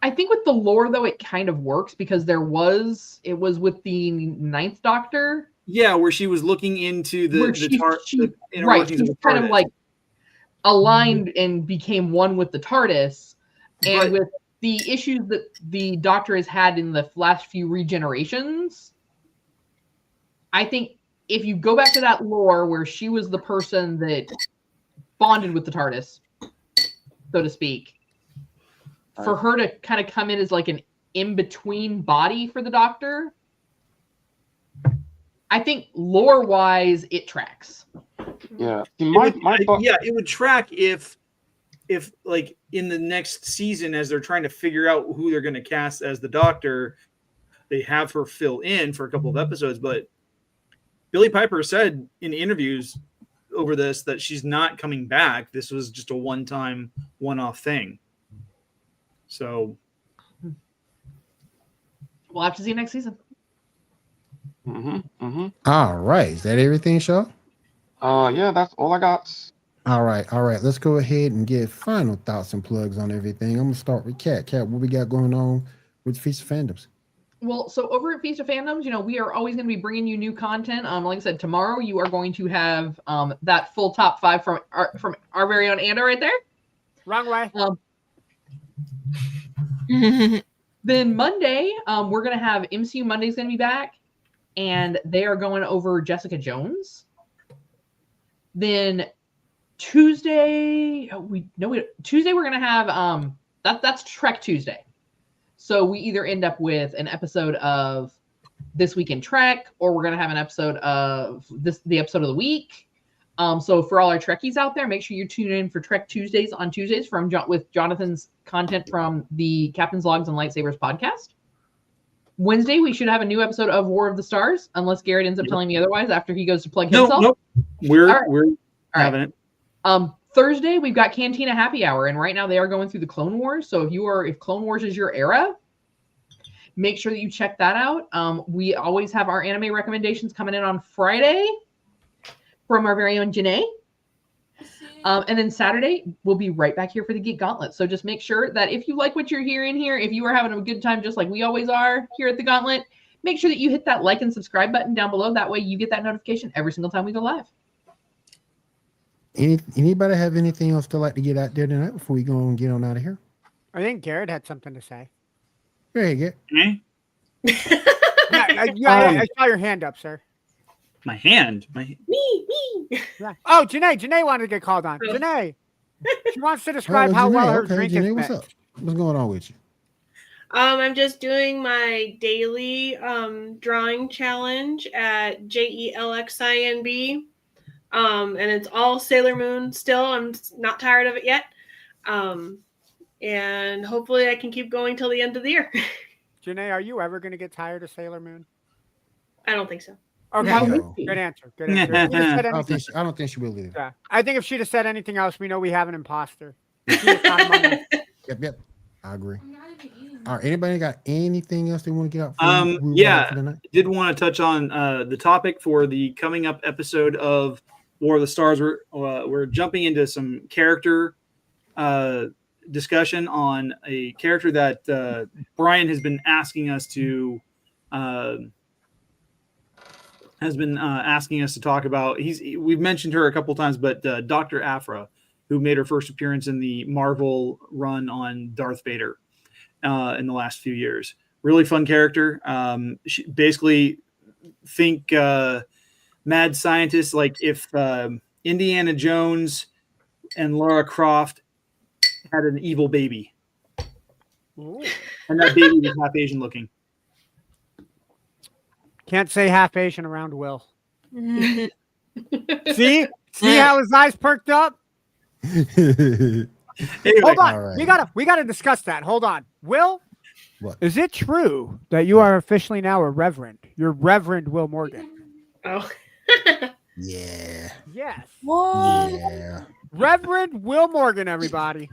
I think with the lore though, it kind of works because it was with the 9th Doctor. Yeah, where she was looking into the inner right. workings of the Kind of TARDIS. like aligned and became one with the TARDIS, and with the issues that the Doctor has had in the last few regenerations, I think if you go back to that lore where she was the person that bonded with the TARDIS, so to speak, for her to kind of come in as like an in-between body for the Doctor, I think lore-wise it tracks. Yeah, it would track if like in the next season, as they're trying to figure out who they're going to cast as the Doctor, they have her fill in for a couple of episodes. But Billy Piper said in interviews over this that she's not coming back. This was just a one-off thing. So we'll have to see you next season. All right. Is that everything, Shaw? Yeah, that's all I got. All right. Let's go ahead and get final thoughts and plugs on everything. I'm gonna start with Kat. Kat, what we got going on with Feast of Fandoms? Well, so over at Feast of Fandoms, we are always going to be bringing you new content. Like I said, tomorrow you are going to have that full top 5 from our very own Anna right there. Wrong way. Then Monday, we're going to have MCU Monday's going to be back. and they are going over Jessica Jones. Then Tuesday, Tuesday we're gonna have that's Trek Tuesday. So we either end up with an episode of This Week in Trek, or we're gonna have an episode of the episode of the week. So for all our Trekkies out there, make sure you tune in for Trek Tuesdays on Tuesdays with Jonathan's content from the Captain's Logs and Lightsabers podcast. Wednesday, we should have a new episode of War of the Stars, unless Garrett ends up telling me otherwise after he goes to plug himself. Nope. We're All having it. Thursday, we've got Cantina Happy Hour, and right now they are going through the Clone Wars. So if Clone Wars is your era, make sure that you check that out. We always have our anime recommendations coming in on Friday from our very own Janae. And then Saturday, we'll be right back here for the Geek Gauntlet. So just make sure that if you like what you're hearing here, if you are having a good time just like we always are here at the Gauntlet, make sure that you hit that like and subscribe button down below. That way you get that notification every single time we go live. Anybody have anything else to like to get out there tonight before we go and get on out of here? I think Garrett had something to say. Very good. Me? I saw your hand up, sir. My hand. Me. Yeah. Oh, Janae wanted to get called on. Janae. She wants to describe how well her drink is what's mixed. up? What's going on with you? I'm just doing my daily drawing challenge at JELXINB. And it's all Sailor Moon still. I'm not tired of it yet. And hopefully I can keep going till the end of the year. Janae, are you ever going to get tired of Sailor Moon? I don't think so. Okay, No. good answer. Good answer. If she'd have said I anything- don't think she will either. yeah. I think if she'd have said anything else, we know we have an imposter. She is not among us. Yep. I agree. I'm not even eating. All right. Anybody got anything else they want to get out? Yeah. For tonight? Did want to touch on the topic for the coming up episode of War of the Stars. We're jumping into some character discussion on a character that Brian has been asking us to talk about. We've mentioned her a couple times, but Dr. Aphra, who made her first appearance in the Marvel run on Darth Vader in the last few years. Really fun character. She basically think mad scientist, like if Indiana Jones and Lara Croft had an evil baby. Ooh. And that baby was half Asian looking. Can't say half Asian around Will. See how his eyes perked up? Anyway, Hold on. All right. We gotta discuss that. Hold on. Will, What? is it true that you are officially now a reverend? You're Reverend Will Morgan. Oh. Yeah. Yes. What? Yeah. Reverend Will Morgan, everybody.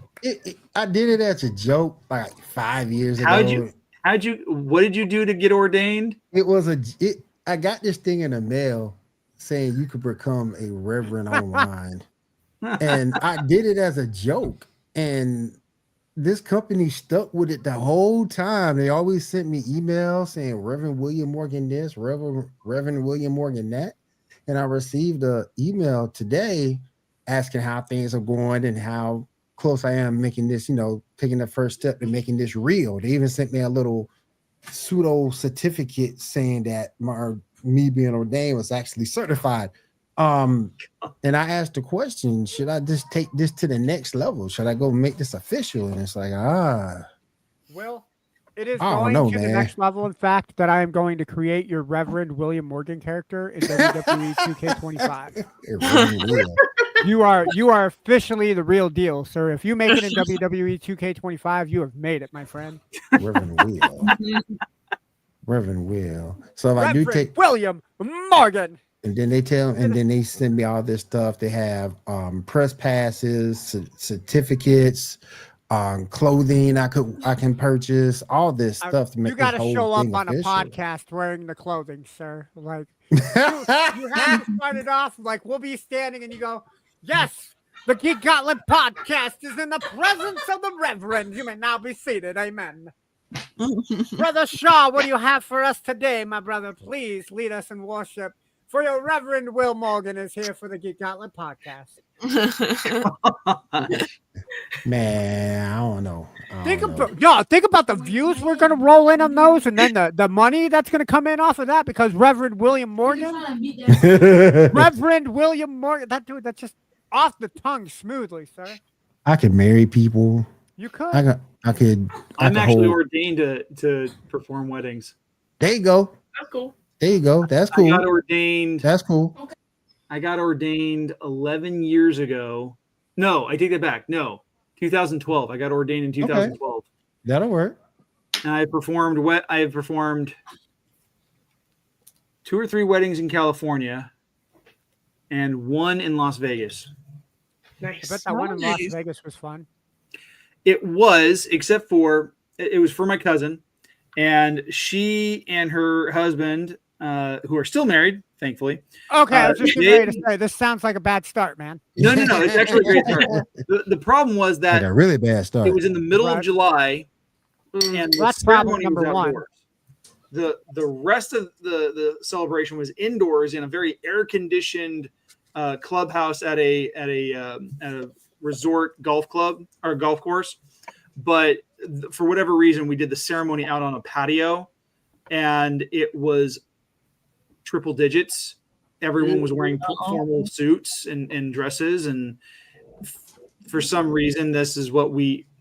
I did it as a joke like 5 years ago. what did you do to get ordained? I got this thing in the mail saying you could become a reverend online. And I did it as a joke. And this company stuck with it the whole time. They always sent me emails saying Reverend William Morgan this, Reverend William Morgan that. And I received an email today asking how things are going and how close I am making this, taking the first step to making this real. They even sent me a little pseudo certificate saying that me being ordained was actually certified. And I asked the question, should I just take this to the next level? Should I go make this official? And it's like, Will, it is I don't going know, to the man. next level. In fact, that I am going to create your Reverend William Morgan character in WWE 2K25. it really will. You are officially the real deal, sir. If you make it in WWE 2K25, you have made it, my friend. Reverend Will. So if I do take William Morgan. and then they send me all this stuff. They have press passes, certificates, clothing I can purchase, all this stuff to make You got to this whole show up thing on official. a podcast wearing the clothing, sir. Like you have to start it off like we'll be standing and you go, yes, the Geek Gauntlet podcast is in the presence of the Reverend. You may now be seated. Amen. Brother Shaw, what do you have for us today, my brother? Please lead us in worship. For your Reverend Will Morgan is here for the Geek Gauntlet podcast. Man, I don't know. Think about the views we're gonna roll in on those, and then the money that's gonna come in off of that because Reverend William Morgan, that dude, that's just off the tongue smoothly, sir. I could marry people. You could. I could. I'm actually ordained to perform weddings. There you go. That's cool. There you go. That's cool. I got ordained. That's cool. I got ordained 11 years ago. No, I take that back. No, 2012. I got ordained in 2012. Okay. That'll work. And I have performed 2 or 3 weddings in California and 1 in Las Vegas. Nice. I bet that one in Las Vegas was fun. It was, except for it was for my cousin, and she and her husband, who are still married, thankfully. Okay, I was just ready to say this sounds like a bad start, man. No, it's actually a great start. The problem was that a really bad start. It was in the middle of July, and the that's problem ceremony was number 1. outdoors. The rest of the celebration was indoors in a very air conditioned clubhouse at a resort golf club or golf course, but for whatever reason we did the ceremony out on a patio, and it was triple digits. Everyone was wearing formal suits and dresses, and for some reason this is what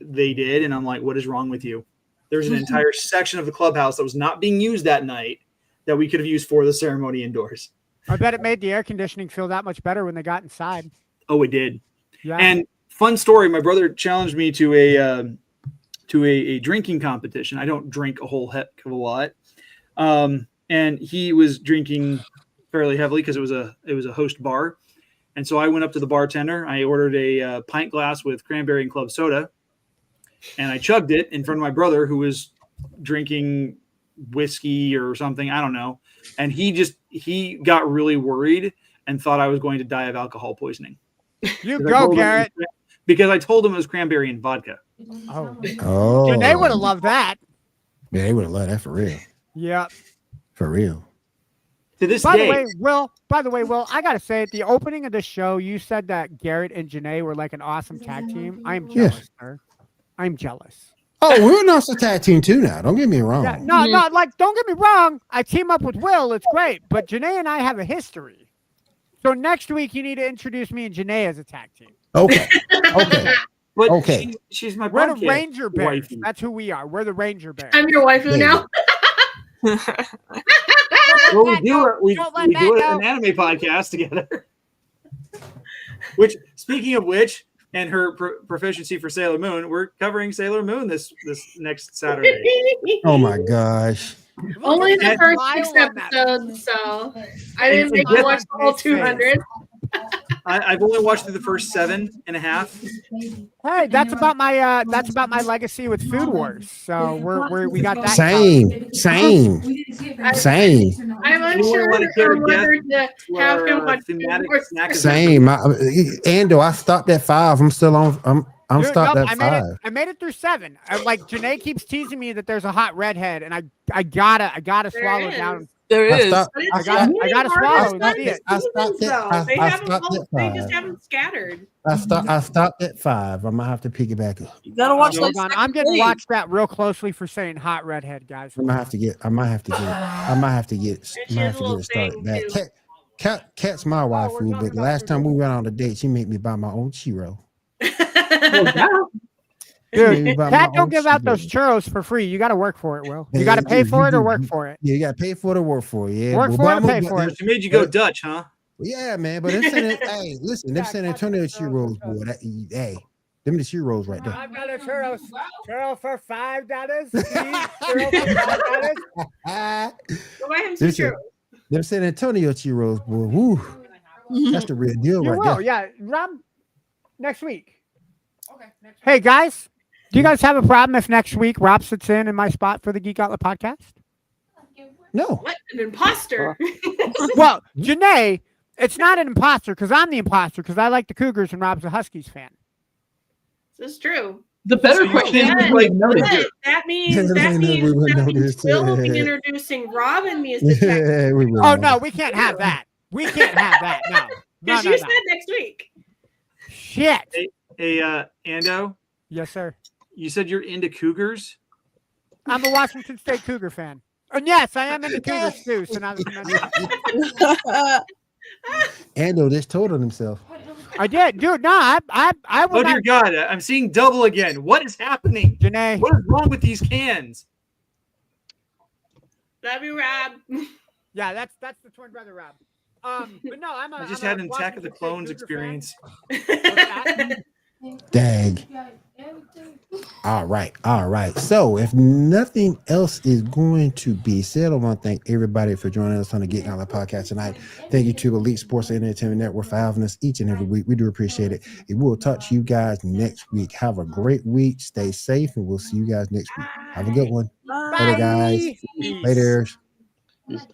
they did, and I'm like, what is wrong with you? There's an entire section of the clubhouse that was not being used that night that we could have used for the ceremony indoors. I bet it made the air conditioning feel that much better when they got inside. Oh, it did. Yeah. And fun story, my brother challenged me to a drinking competition. I don't drink a whole heck of a lot. And he was drinking fairly heavily because it was a host bar. And so I went up to the bartender. I ordered a pint glass with cranberry and club soda, and I chugged it in front of my brother, who was drinking whiskey or something. I don't know. And he got really worried and thought I was going to die of alcohol poisoning. You go, Garrett. Because I told him it was cranberry and vodka. Oh. Oh. They would have loved that. Yeah, they would have loved that for real. Yeah. For real. To this By day. the way, Will, I gotta say, at the opening of the show, you said that Garrett and Janae were like an awesome tag team. I am jealous, sir. I'm jealous. Oh, we're an awesome tag team too now. Don't get me wrong. Yeah, no, like, don't get me wrong. I team up with Will. It's great. But Janae and I have a history. So next week, you need to introduce me and Janae as a tag team. Okay. Okay. But Okay. She's my We're the podcast Ranger Bears. wifey. That's who we are. We're the Ranger Bears. I'm your waifu now. Well, we do Don't let an anime podcast together. Which, speaking of which, and her proficiency for Sailor Moon, we're covering Sailor Moon this next Saturday. Oh my gosh. Only the And- first 6 episodes, so I didn't make you watch the whole 200. I've only watched through the first 7.5. Hey, that's about my legacy with Food Wars. So we got that. Same. I'm unsure want to care on whether to have him watch thematic Food Wars. snack event. Same. Ando, I stopped at 5. I'm still on. I'm Dude, stopped nope, at 5. I made it through 7. Like Janae keeps teasing me that there's a hot redhead, and I gotta There swallow is. down. There I is. stopped. But it's I just got- really I gotta hard swallow to and find see it. I stopped seasons, at- though. I- They I haven't stopped all- at they 5. just haven't scattered. I stopped at 5. I'm gonna have to pick it back up. You gotta watch like Hold on, second I'm getting grade. watched that real closely for saying hot redhead, guys. I might have to get it started back. Cat's my waifu, but the last time we went on a date, she made me buy my own churro. Dude, buy Cat my don't own give out churro. those churros for free. You got to work for it, Will. You Yeah, got to you pay do, for you it or do. work for it. Yeah, you got to pay for it or work for it. Yeah, Work for it or pay for it. She made you go Dutch, huh? Yeah, man. But hey, listen, them San Antonio churros, boy. Hey, them the churros right there. I've got a churro for $5. Churro for $5. Go buy him some Listen, churros. them San Antonio churros, boy. Woo, that's the real deal You right will, there. yeah. Rob, next week. Okay. Hey guys, do you guys have a problem if next week Rob sits in my spot for the Geek Gauntlet podcast? No, What an imposter! Well, Janae, it's not an imposter because I'm the imposter because I like the Cougars and Rob's a Huskies fan. This is true. The better So question Yeah, is like noted. but that means We would notice. Will will be introducing Rob and me as the tech. yeah, we will. Oh no, we can't have that. We can't have that. No. Because No. you said next week. Shit. Hey, Ando, Yes, sir. You said you're into Cougars? I'm a Washington State Cougar fan. And yes, I am into Cougars too. So now that you mention it. Ando just told on himself. I did, dude. No, I Oh will dear not. God, I'm seeing double again. What is happening? Janae. What is wrong with these cans? Love you, Rob. Yeah, that's the twin brother Rob. But no, I just had an Attack of the Clones experience. Dang. All right. So if nothing else is going to be said, I want to thank everybody for joining us on the Geek Gauntlet podcast tonight. Thank you to Elite Sports and Entertainment Network for having us each and every week. We do appreciate it. And we'll talk to you guys next week. Have a great week. Stay safe, and we'll see you guys next week. Have a good one. Bye. Later, guys. Peace. Later. Peace.